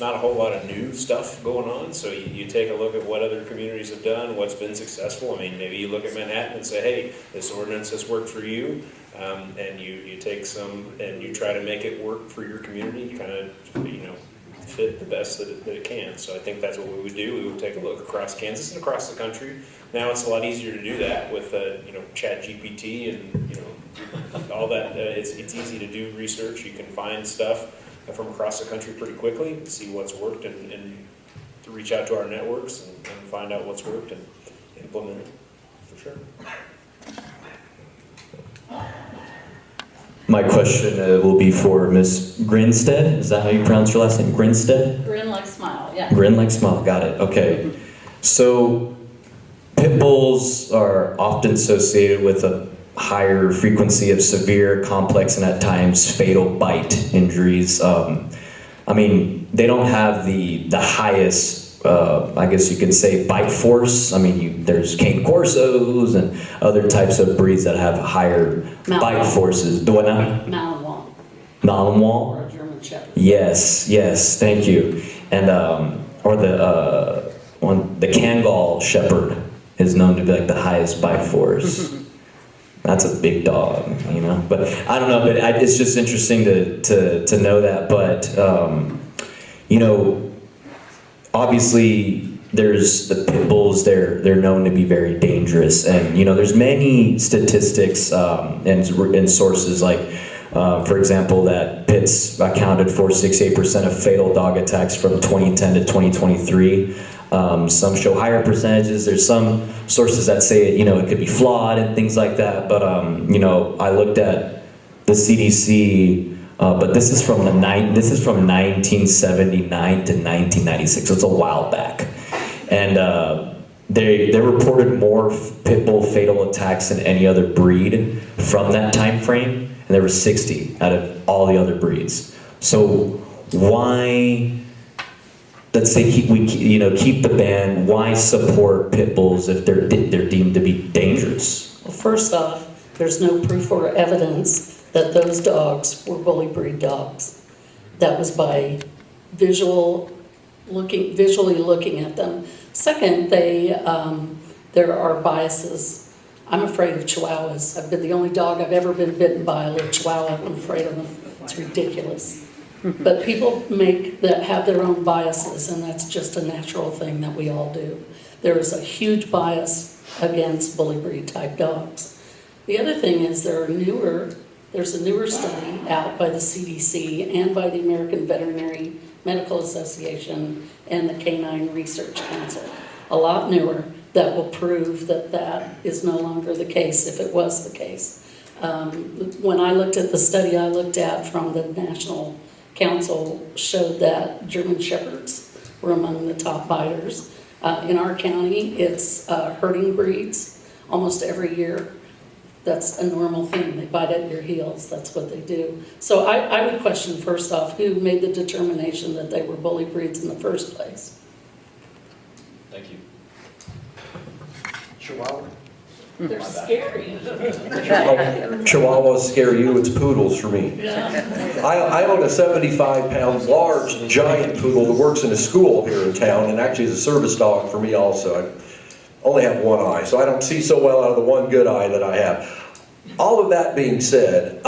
not a whole lot of new stuff going on, so you take a look at what other communities have done, what's been successful. I mean, maybe you look at Manhattan and say, hey, this ordinance has worked for you, and you take some and you try to make it work for your community, kind of, fit the best that it can. So I think that's what we would do. We would take a look across Kansas and across the country. Now it's a lot easier to do that with Chat GPT and all that. It's easy to do research. You can find stuff from across the country pretty quickly, see what's worked, and to reach out to our networks and find out what's worked and implement it for sure. My question will be for Ms. Grinstead. Is that how you pronounce your last name? Grinstead? Grin like smile, yeah. Grin like smile. Got it. Okay. So pit bulls are often associated with a higher frequency of severe, complex, and at times fatal bite injuries. I mean, they don't have the highest, I guess you could say, bite force. I mean, there's cane corsos and other types of breeds that have higher bite forces. Do I not? Malinois. Malinois? Or a German Shepherd. Yes, thank you. And or the Kangal Shepherd is known to be like the highest bite force. That's a big dog, But I don't know. But it's just interesting to know that. But obviously there's the pit bulls. They're known to be very dangerous, and there's many statistics and sources like. For example, that pits accounted for 68% of fatal dog attacks from 2010 to 2023. Some show higher percentages. There's some sources that say it could be flawed and things like that. But I looked at the CDC, but this is from 1979 to 1996, so it's a while back, and they reported more pit bull fatal attacks than any other breed from that time frame. And there were 60 out of all the other breeds. So why, let's say keep the ban, why support pit bulls if they're deemed to be dangerous? Well, first off, there's no proof or evidence that those dogs were bully breed dogs. That was by visually looking at them. Second, there are biases. I'm afraid of Chihuahuas. I've been the only dog I've ever been bitten by a little Chihuahua. I'm afraid of them. It's ridiculous. But people have their own biases, and that's just a natural thing that we all do. There is a huge bias against bully breed type dogs. The other thing is there's a newer study out by the CDC and by the American Veterinary Medical Association and the Canine Research Council. A lot newer, that will prove that that is no longer the case if it was the case. When I looked at the study I looked at from the National Council showed that German Shepherds were among the top biters. In our county, it's herding breeds almost every year. That's a normal thing. They bite at your heels. That's what they do. So I would question first off, who made the determination that they were bully breeds in the first place? Thank you. Chihuahua. They're scary. Chihuahuas scare you, it's poodles for me. Yeah. I own a 75-pound, large, giant poodle that works in a school here in town, and actually is a service dog for me also. I only have one eye, so I don't see so well out of the one good eye that I have. All of that being said,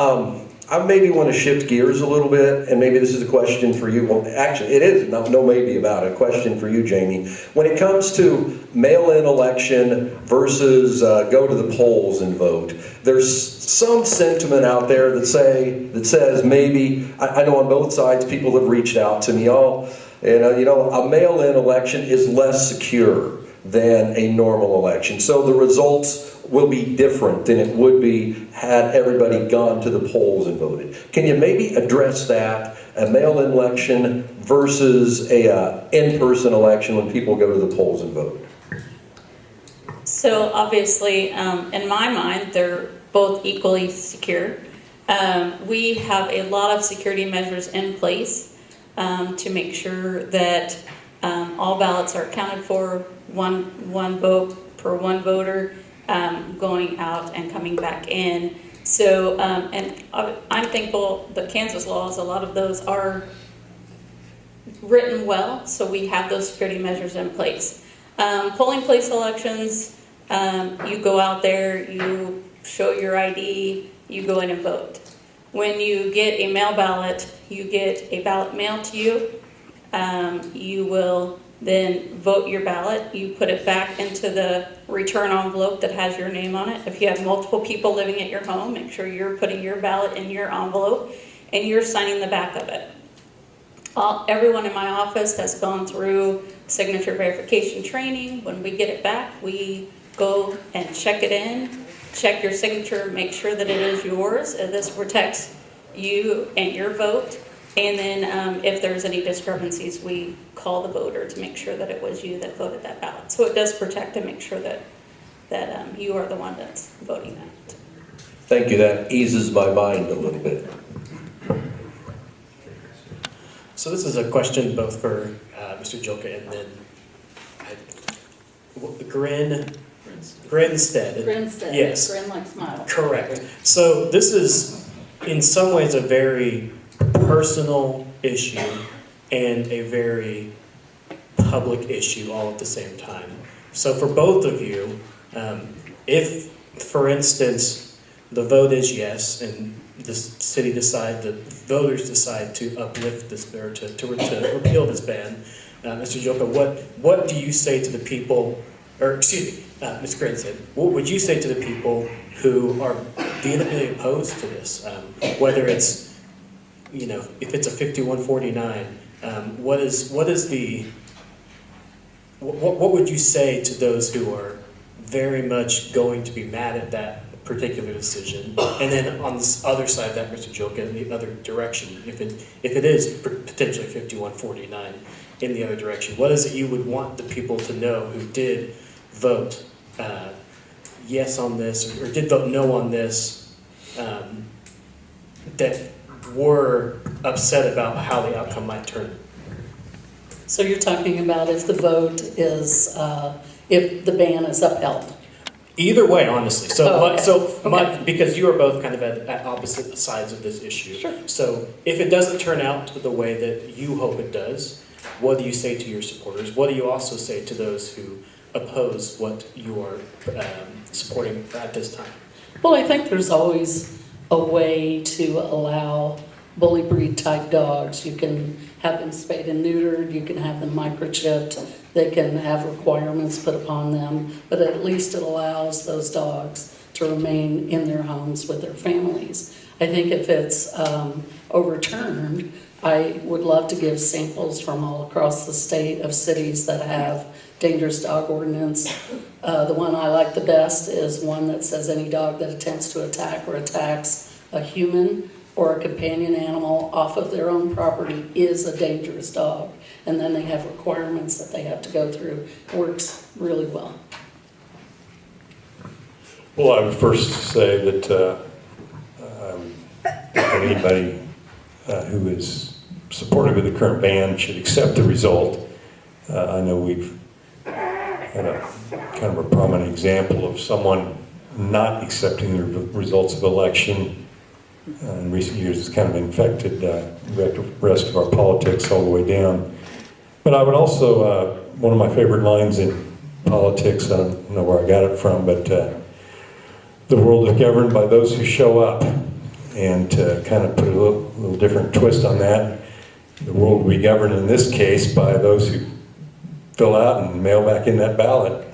I maybe want to shift gears a little bit, and maybe this is a question for you. Well, actually, it is, no maybe about it, a question for you, Jamie. When it comes to mail-in election versus go to the polls and vote, there's some sentiment out there that says maybe, I know on both sides people have reached out to me, a mail-in election is less secure than a normal election. So the results will be different than it would be had everybody gone to the polls and voted. Can you maybe address that, a mail-in election versus a in-person election when people go to the polls and vote? So obviously, in my mind, they're both equally secure. We have a lot of security measures in place to make sure that all ballots are accounted for, one vote per one voter, going out and coming back in. So, and I'm thankful the Kansas laws, a lot of those are written well, so we have those security measures in place. Polling place elections, you go out there, you show your ID, you go in and vote. When you get a mail ballot, you get a ballot mailed to you. You will then vote your ballot. You put it back into the return envelope that has your name on it. If you have multiple people living at your home, make sure you're putting your ballot in your envelope and you're signing the back of it. Everyone in my office has gone through signature verification training. When we get it back, we go and check it in, check your signature, make sure that it is yours. This protects you and your vote. And then if there's any discrepancies, we call the voter to make sure that it was you that voted that ballot. So it does protect and make sure that you are the one that's voting that. Thank you, that eases my mind a little bit. So this is a question both for Mr. Jilka and then Grinstead. Grinstead. Yes. Grin like smile. Correct. So this is in some ways a very personal issue and a very public issue all at the same time. So for both of you, if, for instance, the vote is yes, and the city the voters decide to uplift this, or to repeal this ban, Mr. Jilka, what do you say to the people, or excuse me, Ms. Grinstead, what would you say to the people who are vehemently opposed to this? Whether it's, if it's a 51-49, what would you say to those who are very much going to be mad at that particular decision? And then on this other side of that, Mr. Jilka, in the other direction, if it is potentially 51-49 in the other direction, what is it you would want the people to know who did vote yes on this, or did vote no on this, that were upset about how the outcome might turn? So you're talking about if the vote is, if the ban is upheld? Either way, honestly. Because you are both kind of at opposite sides of this issue. Sure. So if it doesn't turn out the way that you hope it does, what do you say to your supporters? What do you also say to those who oppose what you are supporting at this time? Well, I think there's always a way to allow bully breed type dogs. You can have them spayed and neutered, you can have them microchipped, they can have requirements put upon them, but at least it allows those dogs to remain in their homes with their families. I think if it's overturned, I would love to give samples from all across the state of cities that have dangerous dog ordinance. The one I like the best is one that says any dog that attempts to attack or attacks a human or a companion animal off of their own property is a dangerous dog. And then they have requirements that they have to go through. It works really well. Well, I would first say that anybody who is supportive of the current ban should accept the result. I know we've had a kind of a prominent example of someone not accepting the results of election in recent years. It's kind of infected the rest of our politics all the way down. But I would also, one of my favorite lines in politics, I don't know where I got it from, but the world is governed by those who show up. And to kind of put a little different twist on that, the world will be governed in this case by those who fill out and mail back in that ballot.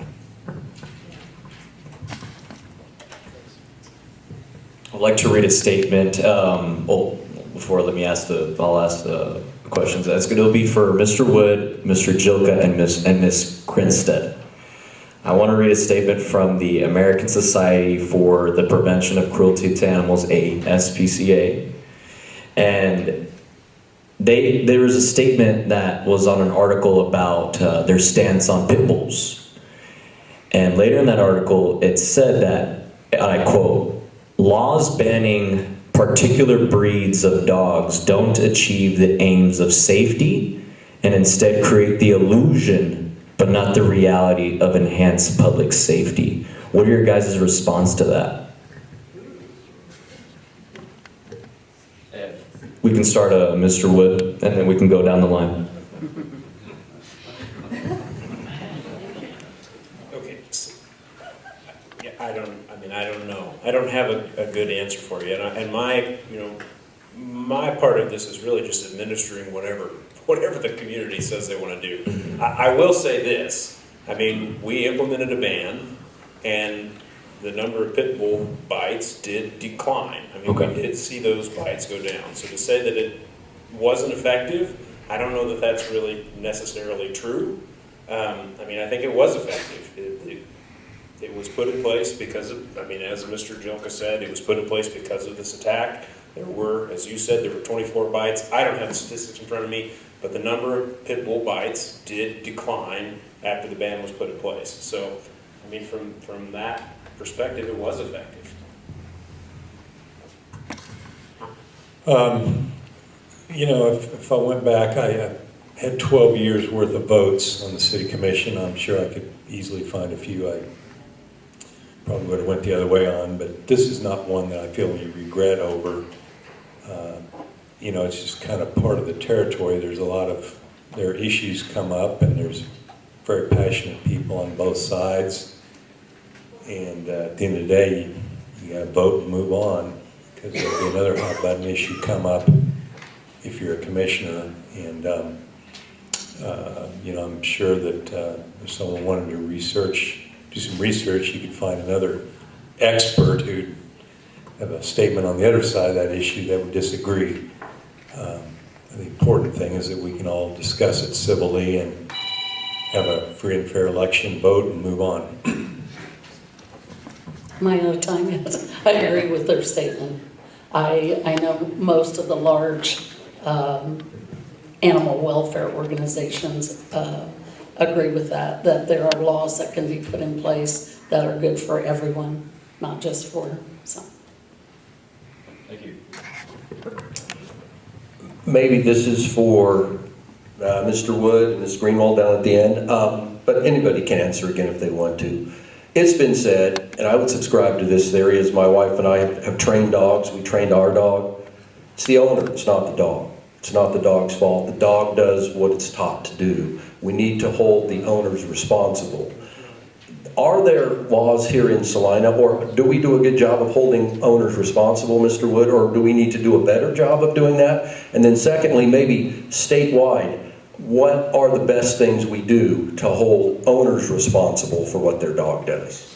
I'd like to read a statement. Before, let me ask I'll ask the questions. It's going to be for Mr. Wood, Mr. Jilka, and Miss Grinstead. I want to read a statement from the American Society for the Prevention of Cruelty to Animals, ASPCA. And there was a statement that was on an article about their stance on pit bulls. And later in that article, it said that, and I quote, "Laws banning particular breeds of dogs don't achieve the aims of safety and instead create the illusion but not the reality of enhanced public safety." What are your guys' response to that? We can start Mr. Wood, and then we can go down the line. Okay. Yeah, I don't know. I don't have a good answer for you. And my part of this is really just administering whatever the community says they want to do. I will say this. I mean, we implemented a ban, and the number of pit bull bites did decline. I mean, Okay. we did see those bites go down. So to say that it wasn't effective, I don't know that that's really necessarily true. I mean, I think it was effective. It was put in place because of, I mean, as Mr. Jilka said, it was put in place because of this attack. There were, as you said, there were 24 bites. I don't have the statistics in front of me, but the number of pit bull bites did decline after the ban was put in place. So, I mean, from that perspective, it was effective. You know, if I went back, I had 12 years worth of votes on the city commission. I'm sure I could easily find a few I probably would have went the other way on, but this is not one that I feel any regret over. You know, it's just kind of part of the territory. There's a lot of, their issues come up, and there's very passionate people on both sides. And at the end of the day, you gotta vote and move on, because there'll be another hot button issue come up if you're a commissioner. And you know, I'm sure that if someone wanted to do some research, you could find another expert who'd have a statement on the other side of that issue that would disagree. The important thing is that we can all discuss it civilly and have a free and fair election, vote, and move on. Am I out of time yet? I agree with their statement. I know most of the large animal welfare organizations agree with that there are laws that can be put in place that are good for everyone, not just for some. Thank you. Maybe this is for Mr. Wood and Ms. Greenwald down at the end, but anybody can answer again if they want to. It's been said, and I would subscribe to this theory, as my wife and I have trained dogs. We trained our dog. It's the owner, it's not the dog. It's not the dog's fault. The dog does what it's taught to do. We need to hold the owners responsible. Are there laws here in Salina, or do we do a good job of holding owners responsible, Mr. Wood, or do we need to do a better job of doing that? And then secondly, maybe statewide, what are the best things we do to hold owners responsible for what their dog does?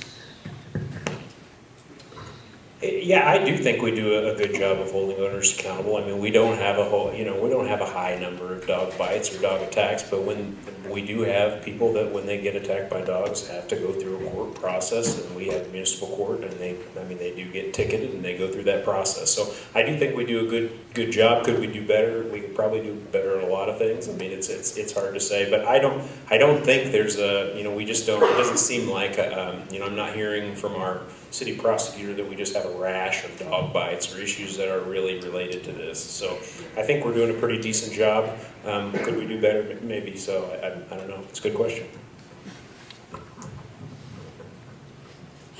Yeah, I do think we do a good job of holding owners accountable. I mean, we don't have we don't have a high number of dog bites or dog attacks, but when we do have people that when they get attacked by dogs have to go through a court process, and we have municipal court, and they do get ticketed and they go through that process. So I do think we do a good job. Could we do better? We could probably do better in a lot of things. I mean, it's hard to say, but I don't think there's we just don't. It doesn't seem like I'm not hearing from our city prosecutor that we just have a rash of dog bites or issues that are really related to this. So I think we're doing a pretty decent job. Could we do better? Maybe so. I don't know. It's a good question.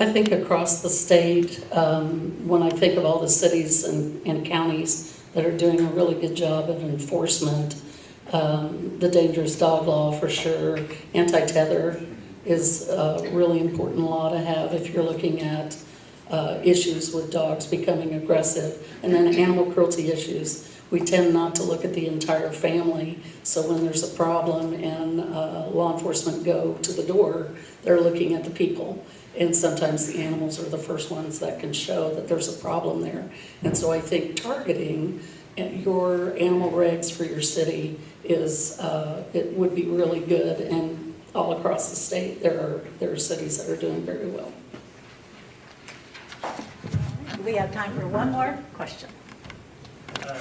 I think across the state, when I think of all the cities and counties that are doing a really good job of enforcement, the dangerous dog law for sure, anti-tether is a really important law to have if you're looking at issues with dogs becoming aggressive. And then animal cruelty issues. We tend not to look at the entire family, so when there's a problem and law enforcement go to the door, they're looking at the people. And sometimes the animals are the first ones that can show that there's a problem there. And so I think targeting your animal regs for your city is, it would be really good. And all across the state, there are cities that are doing very well. We have time for one more question.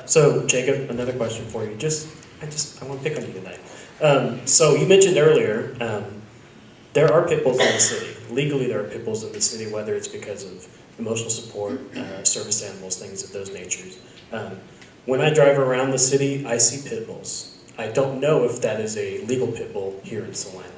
So Jacob, another question for you. I want to pick on you tonight. So you mentioned earlier, there are pit bulls in the city. Legally, there are pit bulls in the city, whether it's because of emotional support, service animals, things of those natures. When I drive around the city, I see pit bulls. I don't know if that is a legal pit bull here in Salina.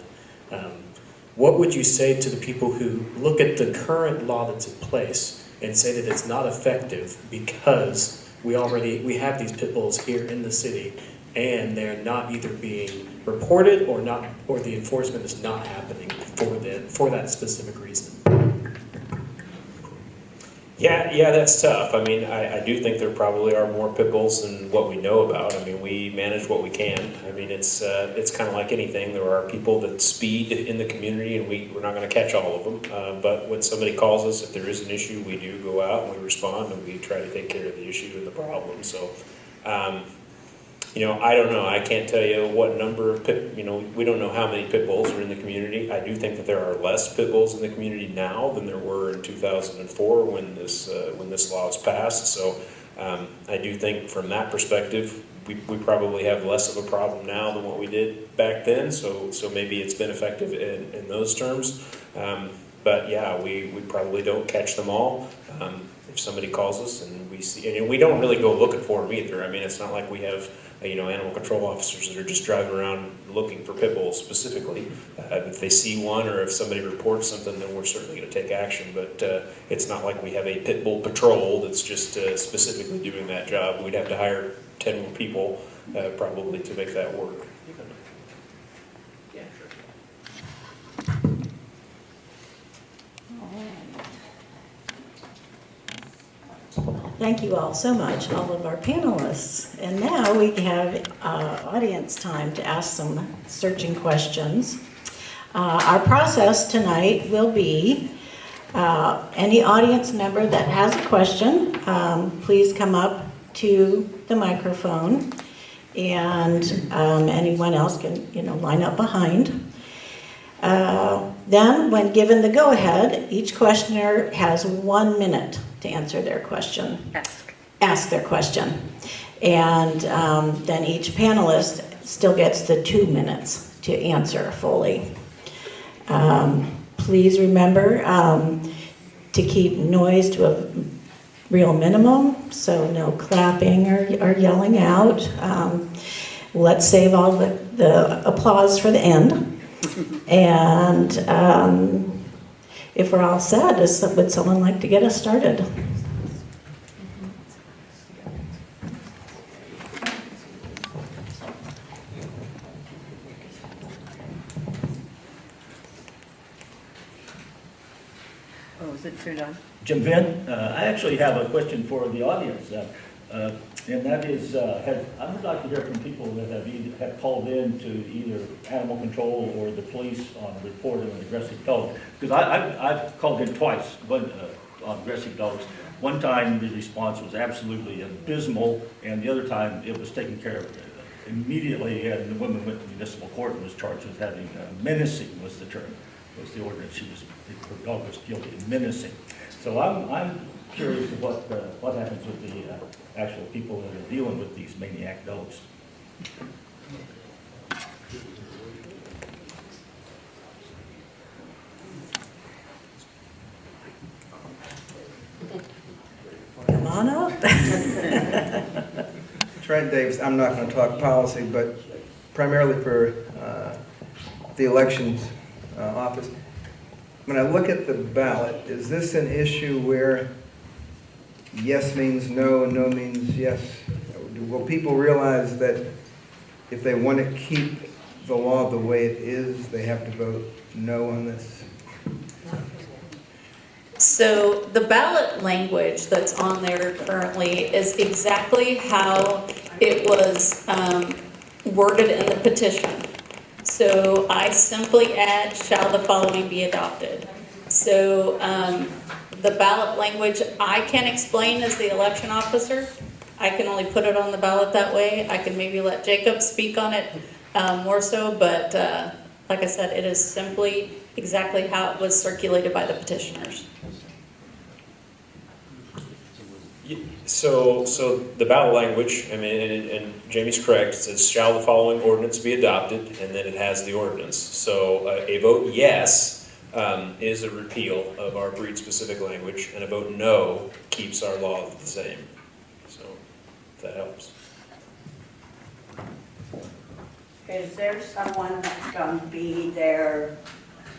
What would you say to the people who look at the current law that's in place and say that it's not effective because we have these pit bulls here in the city and they're not either being reported or the enforcement is not happening for that specific reason? Yeah, that's tough. I mean, I do think there probably are more pit bulls than what we know about. I mean, we manage what we can. I mean, it's kind of like anything. There are people that speed in the community, and we're not going to catch all of them. But when somebody calls us, if there is an issue, we do go out and we respond, and we try to take care of the issue and the problem. So, I don't know. I can't tell you what number of we don't know how many pit bulls are in the community. I do think that there are less pit bulls in the community now than there were in 2004 when this law was passed. So I do think from that perspective, we probably have less of a problem now than what we did back then. So maybe it's been effective in those terms. But yeah, we probably don't catch them all. If somebody calls us and we see, and we don't really go looking for them either. I mean, it's not like we have animal control officers that are just driving around looking for pit bulls specifically. If they see one or if somebody reports something, then we're certainly going to take action. But it's not like we have a pit bull patrol that's just specifically doing that job. We'd have to hire 10 more people probably to make that work. Thank you all so much, all of our panelists. And now we have audience time to ask some searching questions. Our process tonight will be any audience member that has a question, please come up to the microphone, and anyone else can line up behind. Then, when given the go-ahead, each questioner has 1 minute to answer their question. Ask their question. And then each panelist still gets the 2 minutes to answer fully. Please remember to keep noise to a real minimum, so no clapping or yelling out. Let's save all the applause for the end. And if we're all set, would someone like to get us started? Oh, is it turned on? Jim Vinn, I actually have a question for the audience, and that is, I would like to hear from people that have called in to either animal control or the police on a report of an aggressive dog. Because I've called in twice, but on aggressive dogs. One time, the response was absolutely abysmal, and the other time, it was taken care of immediately, and the woman went to municipal court and was charged with having, menacing was the term, was the ordinance. Her dog was guilty of menacing. So I'm curious of what happens with the actual people that are dealing with these maniac dogs. Come on up. Trent Davis, I'm not going to talk policy, but primarily for the elections office. When I look at the ballot, is this an issue where yes means no and no means yes? Will people realize that if they want to keep the law the way it is, they have to vote no on this? So the ballot language that's on there currently is exactly how it was worded in the petition. So I simply add, shall the following be adopted? So the ballot language I can explain as the election officer. I can only put it on the ballot that way. I can maybe let Jacob speak on it more so, but like I said, it is simply exactly how it was circulated by the petitioners. So the ballot language, I mean, and Jamie's correct, it says, shall the following ordinance be adopted, and then it has the ordinance. So a vote yes is a repeal of our breed-specific language, and a vote no keeps our law the same. So, if that helps. Is there someone that's going to be there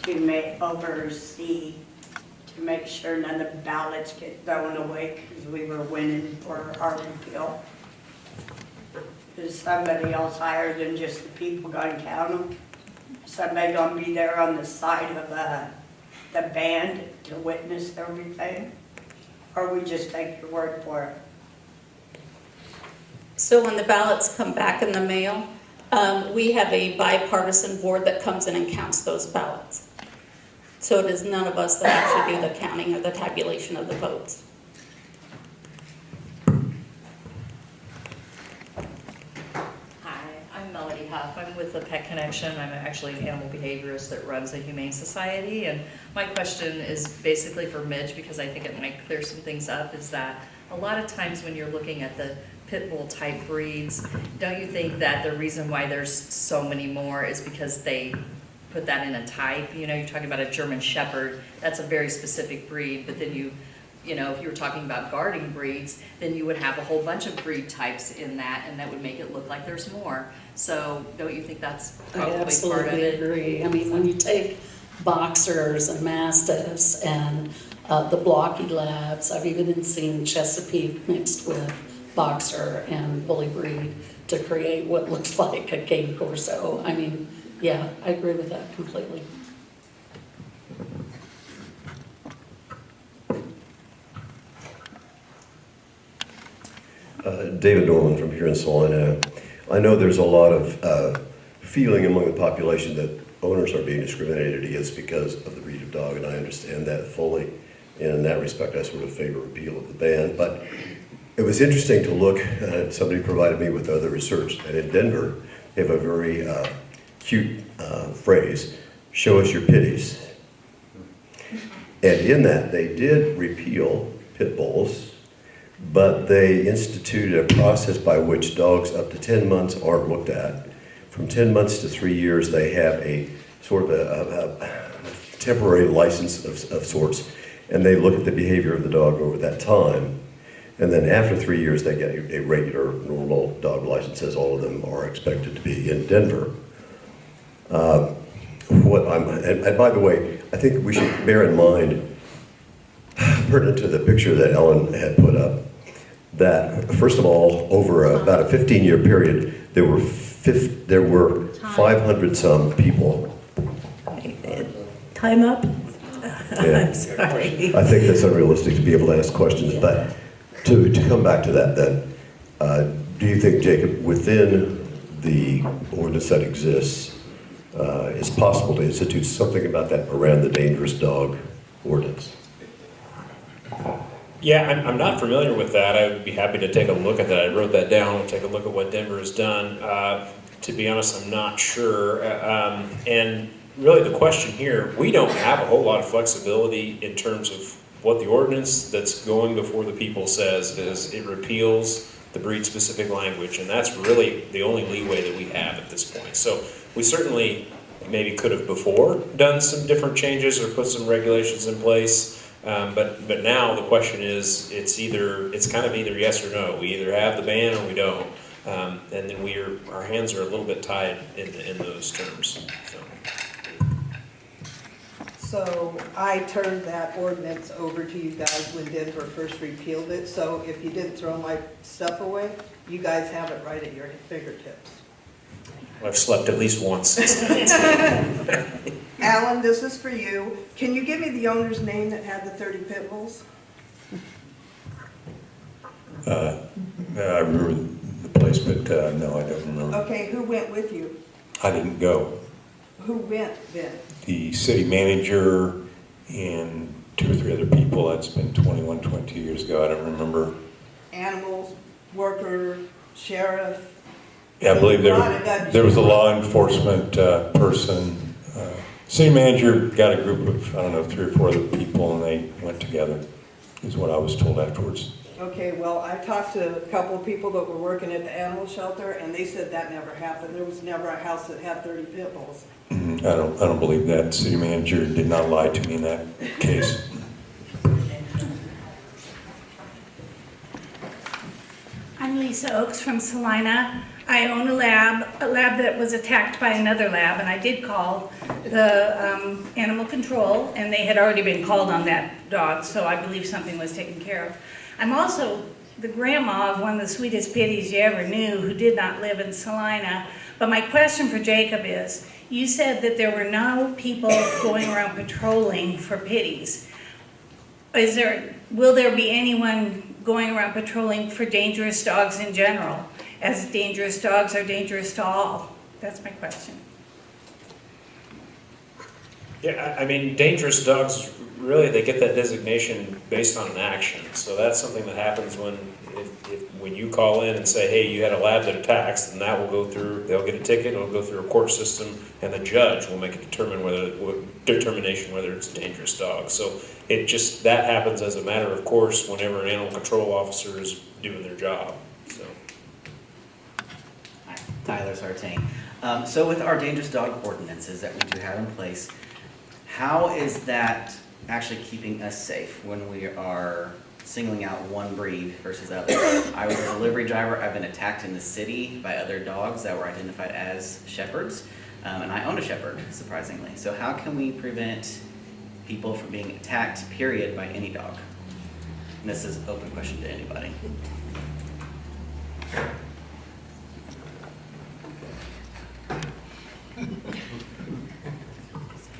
to oversee, to make sure none of the ballots get thrown away because we were winning for our repeal? Is somebody else higher than just the people going to count them? Somebody going to be there on the side of the band to witness everything? Or we just take your word for it? So when the ballots come back in the mail, we have a bipartisan board that comes in and counts those ballots. So it is none of us that actually do the counting or the tabulation of the votes. Hi, I'm Melody Huff. I'm with the Pet Connection. I'm actually an animal behaviorist that runs a Humane Society. And my question is basically for Midge, because I think it might clear some things up, is that a lot of times when you're looking at the pit bull type breeds, don't you think that the reason why there's so many more is because they put that in a type? You know, you're talking about a German Shepherd, that's a very specific breed, but then you know, if you were talking about guarding breeds, then you would have a whole bunch of breed types in that, and that would make it look like there's more. So don't you think that's probably I part of absolutely it? agree. I mean, when you take boxers and mastiffs and the blocky labs, I've even seen Chesapeake mixed with boxer and bully breed to create what looks like a cane corso. I mean, yeah, I agree with that completely. David Norman from here in Salina. I know there's a lot of feeling among the population that owners are being discriminated against because of the breed of dog, and I understand that fully. And in that respect, I sort of favor repeal of the ban. But it was interesting to look, somebody provided me with other research, and in Denver, they have a very cute phrase, show us your pitties. And in that, they did repeal pit bulls, but they instituted a process by which dogs up to 10 months aren't looked at. From 10 months to 3 years, they have a sort of a temporary license of sorts, and they look at the behavior of the dog over that time. And then after 3 years, they get a regular, normal dog license, as all of them are expected to be in Denver. And by the way, I think we should bear in mind, pertinent to the picture that Ellen had put up, that first of all, over about a 15-year period, there were 500 some people. Time up? Yeah. I'm sorry. I think that's unrealistic to be able to ask questions, but to come back to that then, do you think, Jacob, within the ordinance that exists, it's possible to institute something about that around the dangerous dog ordinance? Yeah, I'm not familiar with that. I would be happy to take a look at that. I wrote that down. We'll take a look at what Denver has done. To be honest, I'm not sure. And really the question here, we don't have a whole lot of flexibility in terms of what the ordinance that's going before the people says is it repeals the breed-specific language, and that's really the only leeway that we have at this point. So we certainly maybe could have before done some different changes or put some regulations in place, but now the question is, it's kind of either yes or no. We either have the ban or we don't, and then our hands are a little bit tied in those terms. So I turned that ordinance over to you guys when Denver first repealed it, so if you didn't throw my stuff away, you guys have it right at your fingertips. I've slept at least once since then. Alan, this is for you. Can you give me the owner's name that had the 30 pit bulls? I remember the place, but no, I don't remember. Okay, who went with you? I didn't go. Who went then? The city manager and 2 or 3 other people. That's been 21, 22 years ago. I don't remember. Animals, worker, sheriff? Yeah, I believe there was a law enforcement person. City manager got a group of, I don't know, 3 or 4 other people, and they went together, is what I was told afterwards. Okay, well, I talked to a couple of people that were working at the animal shelter, and they said that never happened. There was never a house that had 30 pit bulls. I don't believe that. City manager did not lie to me in that case. I'm Lisa Oakes from Salina. I own a lab that was attacked by another lab, and I did call the animal control, and they had already been called on that dog, so I believe something was taken care of. I'm also the grandma of one of the sweetest pitties you ever knew who did not live in Salina. But my question for Jacob is, you said that there were no people going around patrolling for pitties. Will there be anyone going around patrolling for dangerous dogs in general, as dangerous dogs are dangerous to all? That's my question. Yeah, I mean, dangerous dogs, really, they get that designation based on an action. So that's something that happens when you call in and say, hey, you had a lab that attacks, then that will go through, they'll get a ticket, it'll go through a court system, and the judge will make a determination whether it's a dangerous dog. So that happens as a matter of course whenever an animal control officer is doing their job. So. Hi, Tyler Sartain. So with our dangerous dog ordinances that we do have in place, how is that actually keeping us safe when we are singling out one breed versus other? I was a delivery driver. I've been attacked in the city by other dogs that were identified as shepherds, and I own a shepherd, surprisingly. So how can we prevent people from being attacked, period, by any dog? And this is an open question to anybody.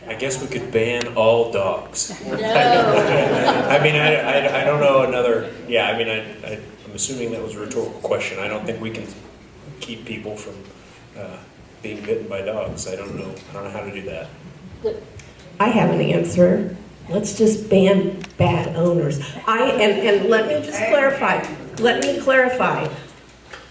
I guess we could ban all dogs. No. I mean, I don't know another, yeah, I mean, I'm assuming that was a rhetorical question. I don't think we can keep people from being bitten by dogs. I don't know how to do that. I have an answer. Let's just ban bad owners. And let me just clarify. Let me clarify.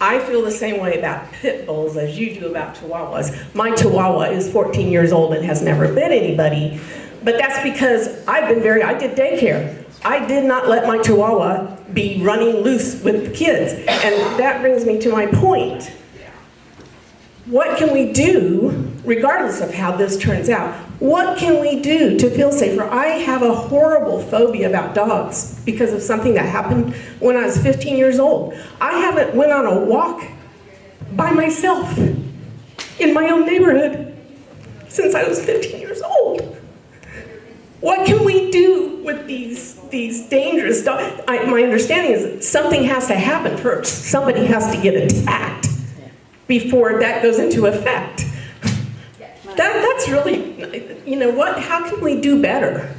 I feel the same way about pit bulls as you do about chihuahuas. My chihuahua is 14 years old and has never bit anybody, but that's because I did daycare. I did not let my chihuahua be running loose with the kids. And that brings me to my point. What can we do, regardless of how this turns out? What can we do to feel safer? I have a horrible phobia about dogs because of something that happened when I was 15 years old. I haven't went on a walk by myself in my own neighborhood since I was 15 years old. What can we do with these dangerous dogs? My understanding is that something has to happen first. Somebody has to get attacked before that goes into effect. That's really, you know what, how can we do better?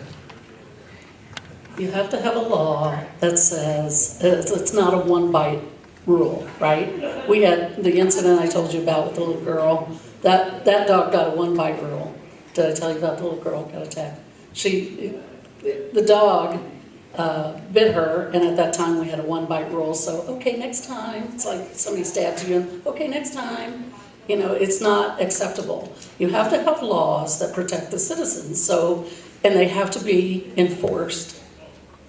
You have to have a law that says it's not a one-bite rule, right? We had the incident I told you about with the little girl. That dog got a one-bite rule. Did I tell you about the little girl got attacked? The dog bit her, and at that time we had a 1-bite rule, so, okay, next time, it's like somebody stabs you, and, okay, next time. You know, it's not acceptable. You have to have laws that protect the citizens, so, and they have to be enforced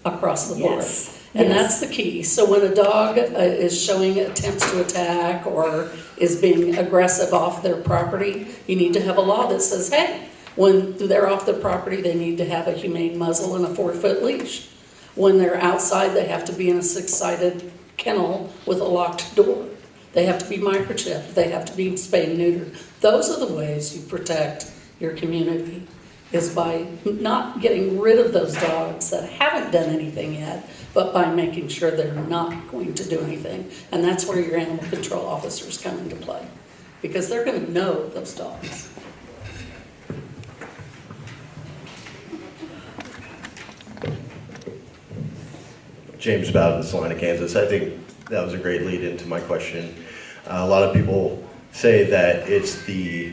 across the board. Yes. And Yes. that's the key. So when a dog is showing attempts to attack or is being aggressive off their property, you need to have a law that says, hey, when they're off their property, they need to have a humane muzzle and a 4-foot leash. When they're outside, they have to be in a 6-sided kennel with a locked door. They have to be microchipped. They have to be spayed and neutered. Those are the ways you protect your community, is by not getting rid of those dogs that haven't done anything yet, but by making sure they're not going to do anything. And that's where your animal control officers come into play, because they're going to know those dogs. James Bowden, Salina, Kansas. I think that was a great lead into my question. A lot of people say that it's the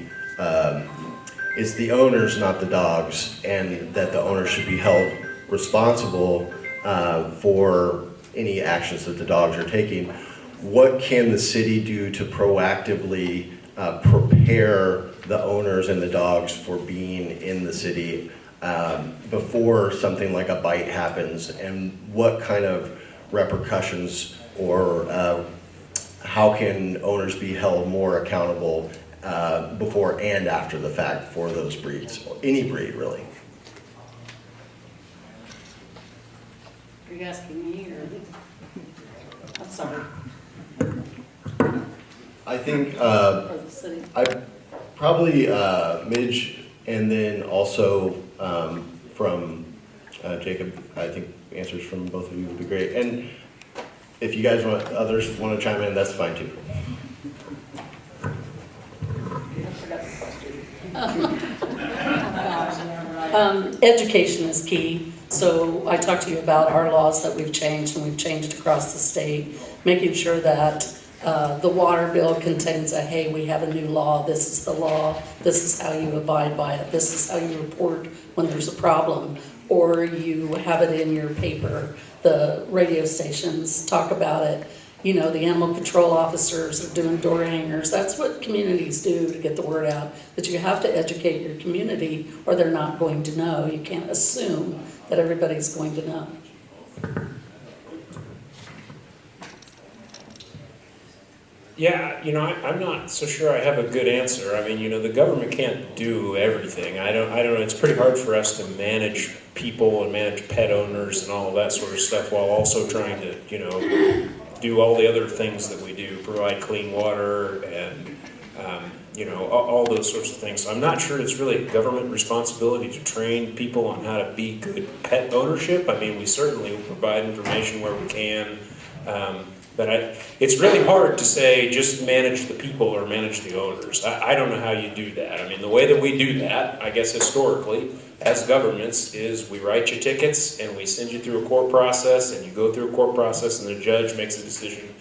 owners, not the dogs, and that the owners should be held responsible for any actions that the dogs are taking. What can the city do to proactively prepare the owners and the dogs for being in the city before something like a bite happens, and what kind of repercussions or how can owners be held more accountable before and after the fact for those breeds, any breed really? Are you asking me or? I'm sorry. I think For the city. I probably Midge, and then also from Jacob. I think answers from both of you would be great. And if you guys want, others want to chime in, that's fine too. Education is key. So I talked to you about our laws that we've changed, and we've changed across the state, making sure that the water bill contains a, hey, we have a new law, this is the law, this is how you abide by it, this is how you report when there's a problem, or you have it in your paper. The radio stations talk about it. You know, the animal control officers are doing door hangers. That's what communities do to get the word out, that you have to educate your community or they're not going to know. You can't assume that everybody's going to know. Yeah, you know, I'm not so sure I have a good answer. I mean, you know, the government can't do everything. I don't know. It's pretty hard for us to manage people and manage pet owners and all of that sort of stuff while also trying to, you know, do all the other things that we do, provide clean water and, you know, all those sorts of things. So I'm not sure it's really a government responsibility to train people on how to be good pet ownership. I mean, we certainly will provide information where we can. But it's really hard to say just manage the people or manage the owners. I don't know how you do that. I mean, the way that we do that, I guess historically, as governments, is we write you tickets and we send you through a court process, and you go through a court process and the judge makes a decision.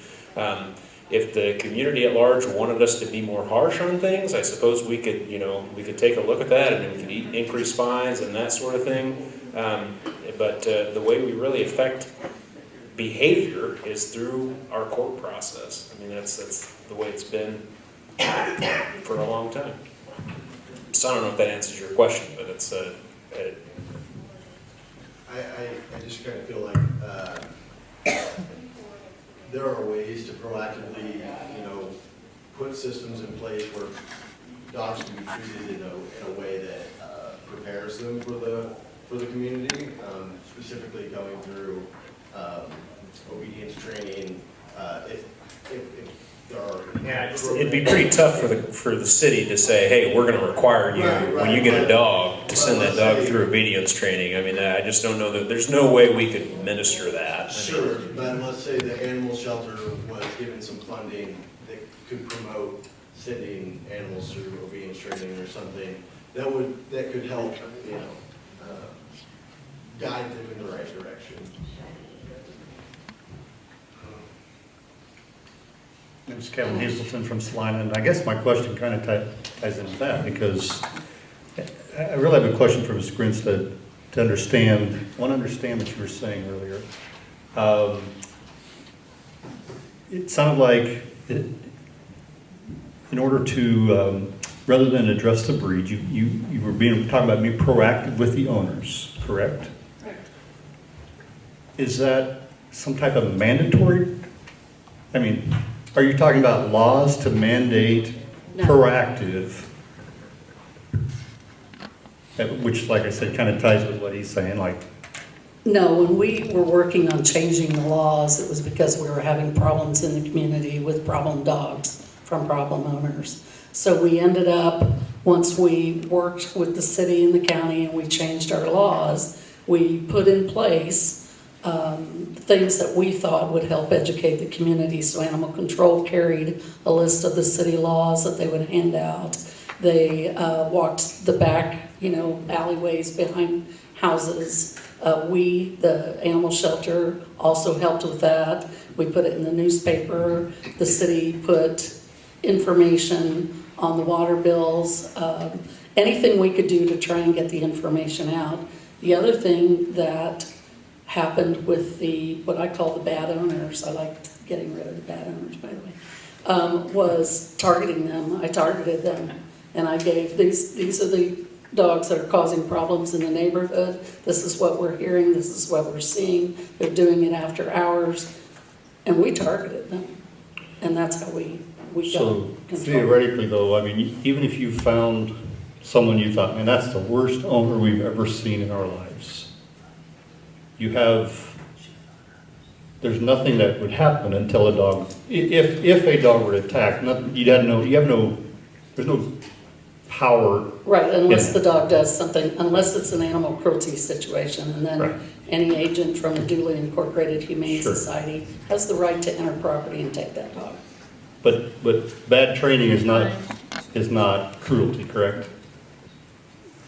If the community at large wanted us to be more harsh on things, I suppose we could, you know, we could take a look at that, and then we could increase fines and that sort of thing. But the way we really affect behavior is through our court process. I mean, that's the way it's been for a long time. So I don't know if that answers your question, but it's I just kind of feel like there are ways to proactively, you know, put systems in place where dogs can be treated in a way that prepares them for the community, specifically going through obedience training. If there are, yeah, it'd be pretty tough for the city to say, hey, we're going to require you when you get a dog to send that dog through obedience training. I mean, I just don't know that there's no way we could administer that. Sure, but let's say the animal shelter was given some funding that could promote sending animals through obedience training or something that could help, you know, guide them in the right direction. It's Kevin Hazelton from Salina, and I guess my question kind of ties into that, because I really have a question for Ms. Grinstead to understand what you were saying earlier. It sounded like in order to, rather than address the breed, you were talking about being proactive with the owners, correct? Correct. Is that some type of mandatory? I mean, are you talking about laws to mandate proactive? Which, like I said, kind of ties with what he's saying, like. No, when we were working on changing the laws, it was because we were having problems in the community with problem dogs from problem owners. So we ended up, once we worked with the city and the county and we changed our laws, we put in place things that we thought would help educate the community. So animal control carried a list of the city laws that they would hand out. They walked the back, alleyways behind houses. We, the animal shelter, also helped with that. We put it in the newspaper. The city put information on the water bills. Anything we could do to try and get the information out. The other thing that happened with what I call the bad owners, I liked getting rid of the bad owners, by the way, was targeting them. I targeted them, and I gave, these are the dogs that are causing problems in the neighborhood. This is what we're hearing, this is what we're seeing. They're doing it after hours, and we targeted them. And that's how we got So control. theoretically though, I mean, even if you found someone you thought, man, that's the worst owner we've ever seen in our lives, there's nothing that would happen until a dog, if a dog were attacked, there's no power. Right, unless the dog does something, unless it's an animal cruelty situation, and then Right. any agent from a duly incorporated Humane Sure. Society has the right to enter property and take that dog. But bad training is not cruelty, correct?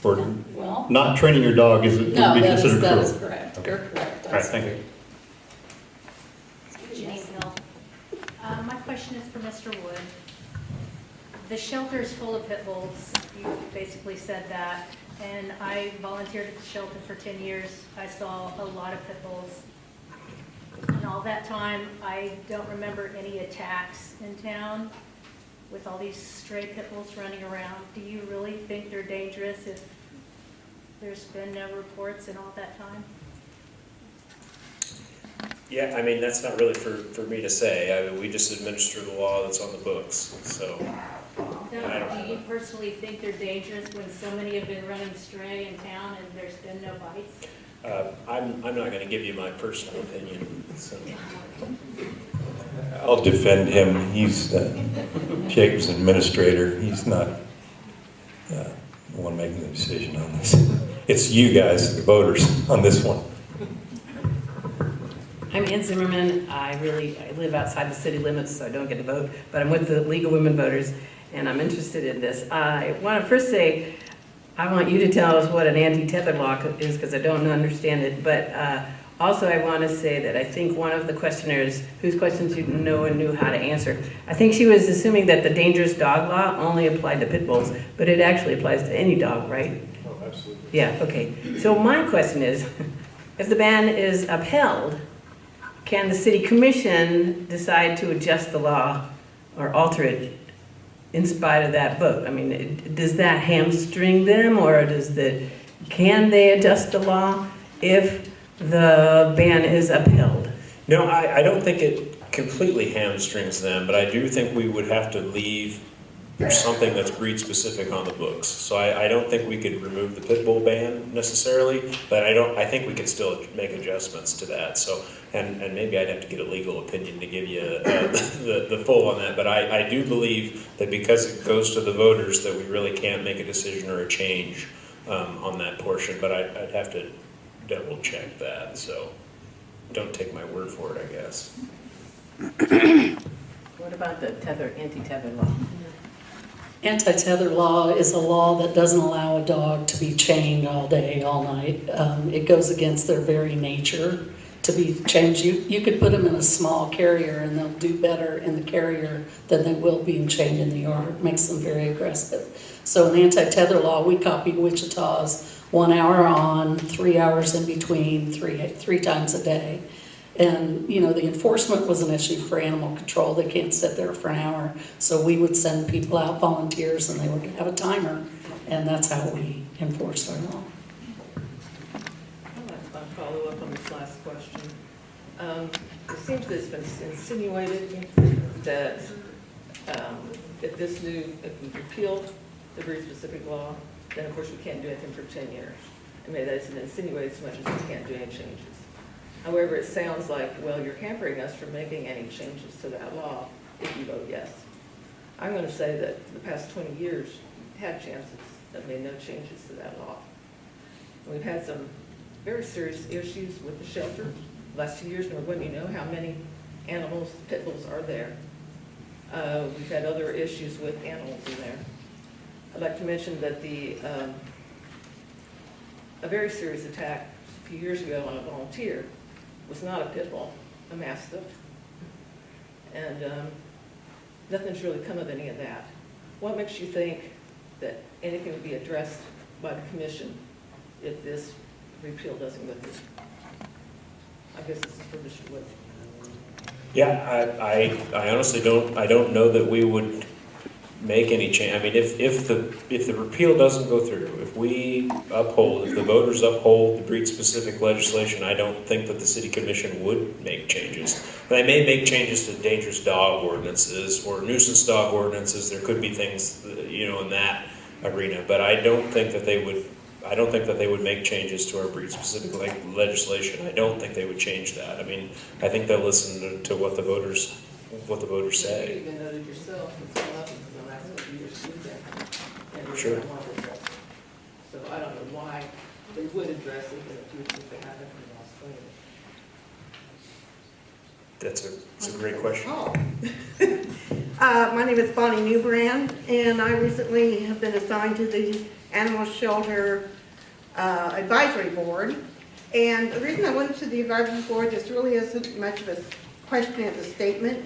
Or Well, not training your dog would be no, considered that is cruel? correct. You're correct. All right, thank you. Janice Hill. My question is for Mr. Wood. The shelter is full of pit bulls. You basically said that. And I volunteered at the shelter for 10 years. I saw a lot of pit bulls. And all that time, I don't remember any attacks in town with all these stray pit bulls running around. Do you really think they're dangerous if there's been no reports in all that time? Yeah, I mean, that's not really for me to say. I mean, we just administer the law that's on the books, so. Do you personally think they're dangerous when so many have been running stray in town and there's been no bites? I'm not going to give you my personal opinion, so. I'll defend him. He's Jacob's administrator. He's not the one making the decision on this. It's you guys, the voters, on this one. I'm Ann Zimmerman. I live outside the city limits, so I don't get to vote, but I'm with the League of Women Voters, and I'm interested in this. I want to first say, I want you to tell us what an anti-tether law is, because I don't understand it, but also I want to say that I think one of the questioners, whose questions you know and knew how to answer, I think she was assuming that the dangerous dog law only applied to pit bulls, but it actually applies to any dog, right? Oh, absolutely. Yeah, okay. So my question is, if the ban is upheld, can the city commission decide to adjust the law or alter it in spite of that vote? I mean, does that hamstring them, or can they adjust the law if the ban is upheld? No, I don't think it completely hamstrings them, but I do think we would have to leave something that's breed specific on the books. So I don't think we could remove the pit bull ban necessarily, but I think we could still make adjustments to that. So, and maybe I'd have to get a legal opinion to give you the full on that, but I do believe that because it goes to the voters that we really can't make a decision or a change on that portion, but I'd have to double check that, so don't take my word for it, I guess. What about the anti-tether law? Anti-tether law is a law that doesn't allow a dog to be chained all day, all night. It goes against their very nature to be chained. You could put them in a small carrier and they'll do better in the carrier than they will being chained in the yard. It makes them very aggressive. So in anti-tether law, we copied Wichita's 1 hour on, 3 hours in between, three times a day. And, you know, the enforcement was an issue for animal control. They can't sit there for an hour. So we would send people out, volunteers, and they would have a timer. And that's how we enforced our law. I'll follow up on this last question. It seems that it's been insinuated that if we repealed the breed-specific law, then of course we can't do anything for 10 years. I mean, that's insinuated as much as we can't do any changes. However, it sounds like, well, you're hampering us from making any changes to that law if you vote yes. I'm going to say that for the past 20 years, we've had chances that made no changes to that law. We've had some very serious issues with the shelter. The last 2 years, when you know how many animals, pit bulls are there. We've had other issues with animals in there. I'd like to mention that a very serious attack a few years ago on a volunteer was not a pit bull, a mastiff. And nothing's really come of any of that. What makes you think that anything would be addressed by the commission if this repeal doesn't go through? I guess this is for Mr. Wood. Yeah, I honestly don't know that we would make any change. I mean, if the repeal doesn't go through, if the voters uphold the breed-specific legislation, I don't think that the city commission would make changes. They may make changes to dangerous dog ordinances or nuisance dog ordinances. There could be things, in that arena, but I don't think that they would. I don't think that they would make changes to our breed-specific legislation. I don't think they would change that. I mean, I think they'll listen to what the voters say. You even noted yourself, it's come up in the last couple of years to do that. And Sure. So I don't know why they would address it in the future if they haven't in the last 20 years. That's a great question. My name is Bonnie Newbrand, and I recently have been assigned to the Animal Shelter Advisory Board. And the reason I went to the Advisory Board, this really isn't much of a question as a statement.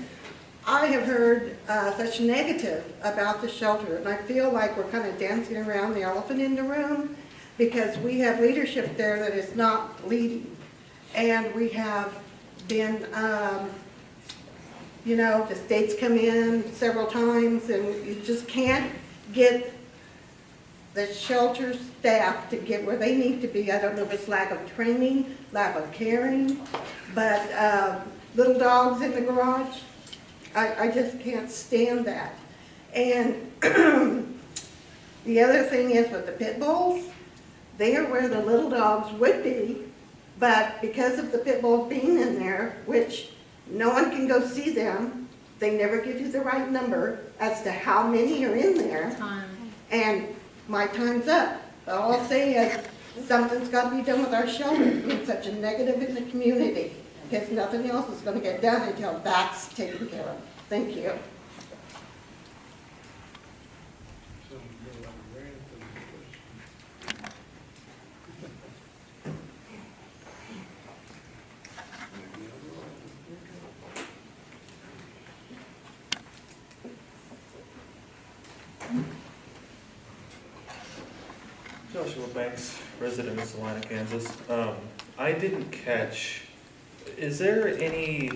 I have heard such negative about the shelter, and I feel like we're kind of dancing around the elephant in the room because we have leadership there that is not leading. And we have been, the state's come in several times, and you just can't get the shelter staff to get where they need to be. I don't know if it's lack of training, lack of caring, but little dogs in the garage, I just can't stand that. And the other thing is with the pit bulls, they are where the little dogs would be, but because of the pit bulls being in there, which no one can go see them, they never give you the right number as to how many are in there. And my time's up. All I'll say is something's got to be done with our shelter. It's such a negative in the community because nothing else is going to get done until that's taken care of. Thank you. Joshua Banks, resident of Salina, Kansas. I didn't catch, is there any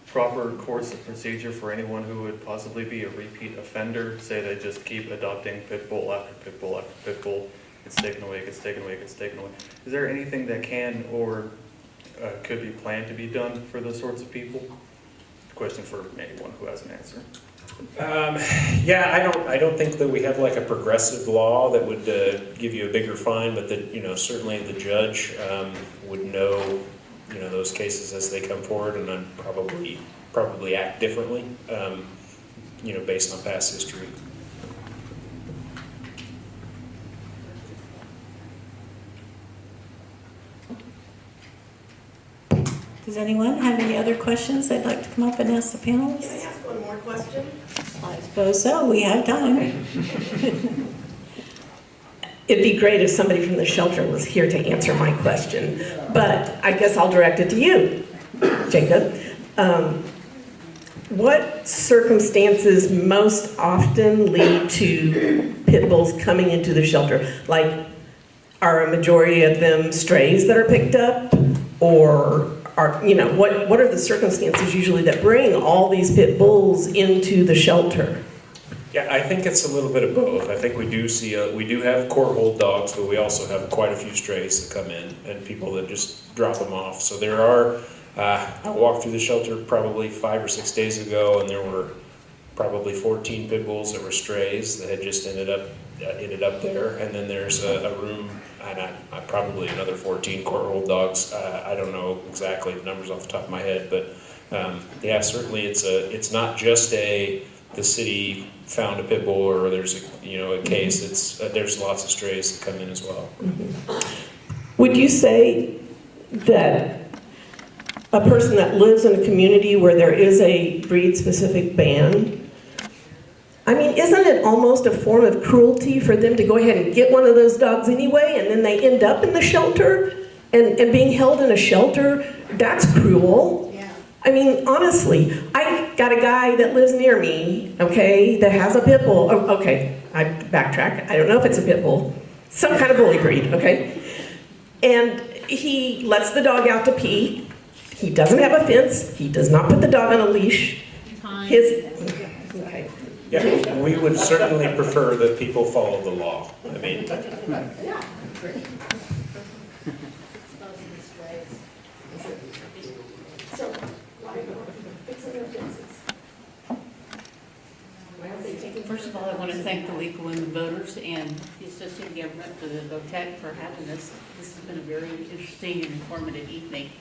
proper course of procedure for anyone who would possibly be a repeat offender? Say they just keep adopting pit bull after pit bull after pit bull, gets taken away, gets taken away, gets taken away. Is there anything that can or could be planned to be done for those sorts of people? Question for anyone who has an answer. Yeah, I don't think that we have like a progressive law that would give you a bigger fine, but that certainly the judge would know those cases as they come forward, and then probably act differently, based on past history. Does anyone have any other questions they'd like to come up and ask the panelists? Can I ask one more question? I suppose so. We have time. It'd be great if somebody from the shelter was here to answer my question, but I guess I'll direct it to you, Jacob. What circumstances most often lead to pit bulls coming into the shelter? Like, are a majority of them strays that are picked up, or what are the circumstances usually that bring all these pit bulls into the shelter? Yeah, I think it's a little bit of both. I think we do have court hold dogs, but we also have quite a few strays that come in and people that just drop them off. So there are, I walked through the shelter probably 5 or 6 days ago, and there were probably 14 pit bulls that were strays that had just ended up there. And then there's a room, and probably another 14 court hold dogs. I don't know exactly the numbers off the top of my head, but yeah, certainly it's not just the city found a pit bull or there's a case. It's there's lots of strays that come in as well. Mm-hmm. Would you say that a person that lives in a community where there is a breed-specific ban, I mean, isn't it almost a form of cruelty for them to go ahead and get one of those dogs anyway, and then they end up in the shelter and being held in a shelter? That's cruel. I mean, honestly, I got a guy that lives near me, okay, that has a pit bull. Oh, okay, I backtrack. I don't know if it's a pit bull. Some kind of bully breed, okay? And he lets the dog out to pee. He doesn't have a fence. He does not put the dog on a leash. Okay. Yeah, we would certainly prefer that people follow the law. I mean, First of all, I want to thank the League of Women Voters and the Associated Government for the VOTEC for having us. This has been a very interesting and informative evening.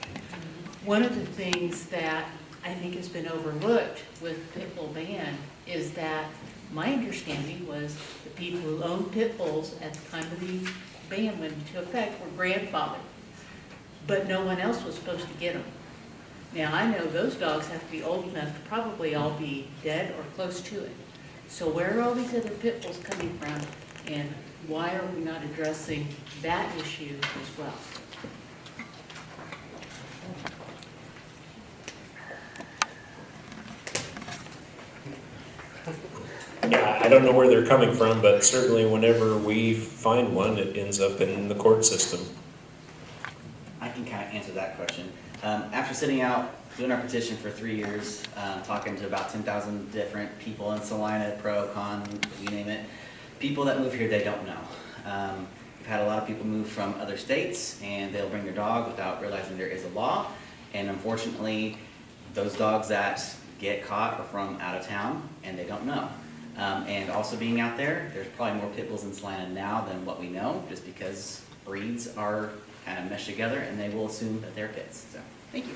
One of the things that I think has been overlooked with pit bull ban is that my understanding was the people who owned pit bulls at the time of the ban went into effect were grandfathered, but no one else was supposed to get them. Now, I know those dogs have to be old enough to probably all be dead or close to it. So where are all these other pit bulls coming from, and why are we not addressing that issue as well? yeah, I don't know where they're coming from, but certainly whenever we find one, it ends up in the court system. I can kind of answer that question. After sitting out, doing our petition for 3 years, talking to about 10,000 different people in Salina, pro, con, you name it, people that move here, they don't know. We've had a lot of people move from other states, and they'll bring their dog without realizing there is a law. And unfortunately, those dogs that get caught are from out of town, and they don't know. And also being out there, there's probably more pit bulls in Salina now than what we know, just because breeds are kind of meshed together, and they will assume that they're pits. So, thank you.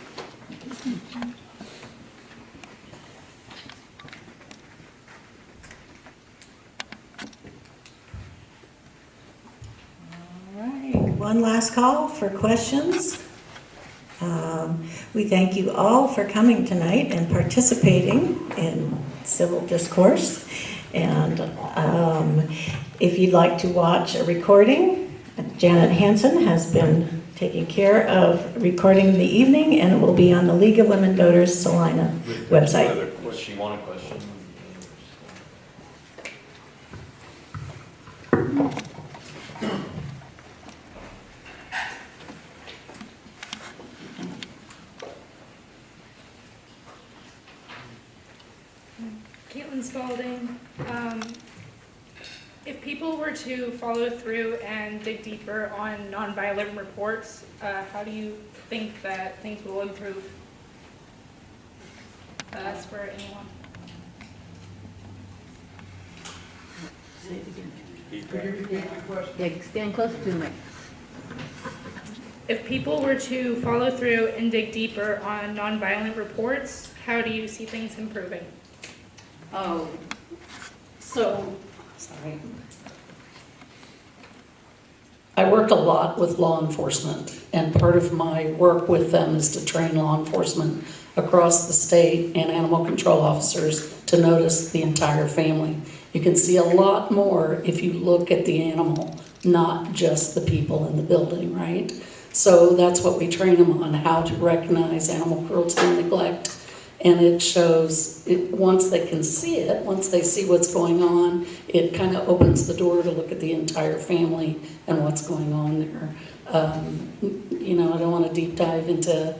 All right, one last call for questions. We thank you all for coming tonight and participating in civil discourse. And if you'd like to watch a recording, Janet Hansen has been taking care of recording the evening, and it will be on the League of Women Voters Salina website. She wanted a question. Caitlin Spalding. If people were to follow through and dig deeper on nonviolent reports, how do you think that things will improve? That's for anyone. Say it again. Yeah, stand closer to the mic. If people were to follow through and dig deeper on nonviolent reports, how do you see things improving? Oh, so, sorry. I work a lot with law enforcement, and part of my work with them is to train law enforcement across the state and animal control officers to notice the entire family. You can see a lot more if you look at the animal, not just the people in the building, right? So that's what we train them on, how to recognize animal cruelty and neglect. And it shows, once they can see it, once they see what's going on, it kind of opens the door to look at the entire family and what's going on there. You know, I don't want to deep dive into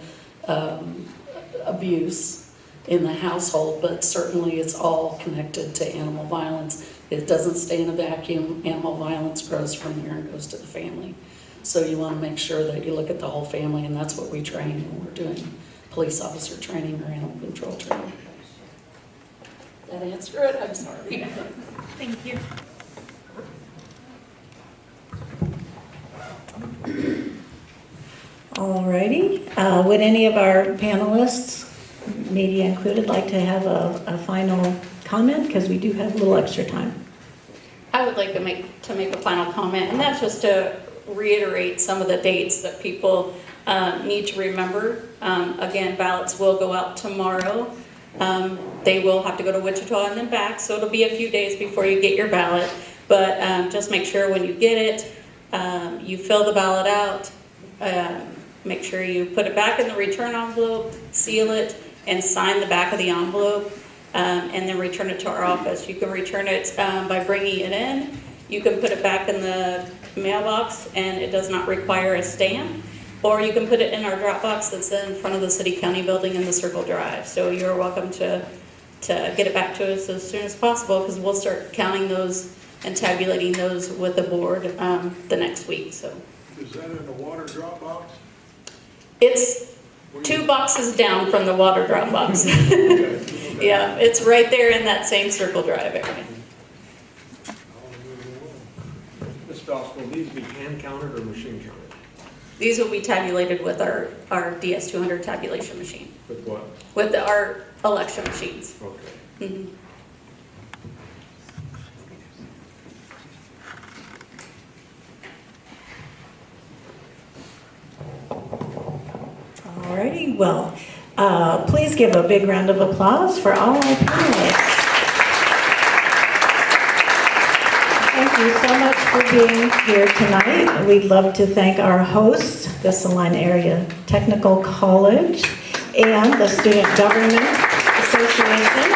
abuse in the household, but certainly it's all connected to animal violence. It doesn't stay in a vacuum. Animal violence grows from here and goes to the family. So you want to make sure that you look at the whole family, and that's what we train when we're doing police officer training or animal control training. That answer it? I'm sorry. Thank you. Alrighty, would any of our panelists, media included, like to have a final comment? Because we do have a little extra time. I would like to make a final comment, and that's just to reiterate some of the dates that people need to remember. Again, ballots will go out tomorrow. They will have to go to Wichita and then back, so it'll be a few days before you get your ballot. But just make sure when you get it, you fill the ballot out. Make sure you put it back in the return envelope, seal it, and sign the back of the envelope, and then return it to our office. You can return it by bringing it in. You can put it back in the mailbox, and it does not require a stamp. Or you can put it in our drop box that's in front of the City County building in the Circle Drive. So you're welcome to get it back to us as soon as possible, because we'll start counting those and tabulating those with the board the next week. So is that in the water drop box? it's 2 boxes down from the water drop box. Yeah, it's right there in that same Circle Drive area. Ms. Doss, will these be hand counted or machine counted? These will be tabulated with our DS200 tabulation machine. With what? With our election machines. Okay. Mhm. Alrighty, well, please give a big round of applause for all our panelists. Thank you so much for being here tonight. We'd love to thank our hosts, the Salina Area Technical College and the Student Government Association,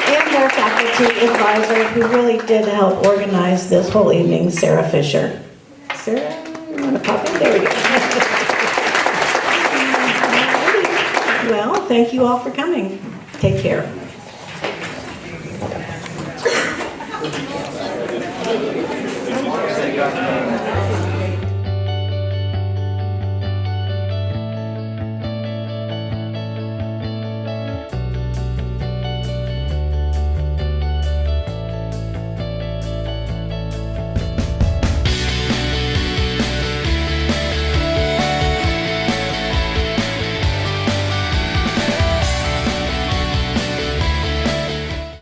and our faculty advisor who really did help organize this whole evening, Sarah Fisher. Sarah, you want to pop in? There we go. Well, thank you all for coming. Take care. Thank you.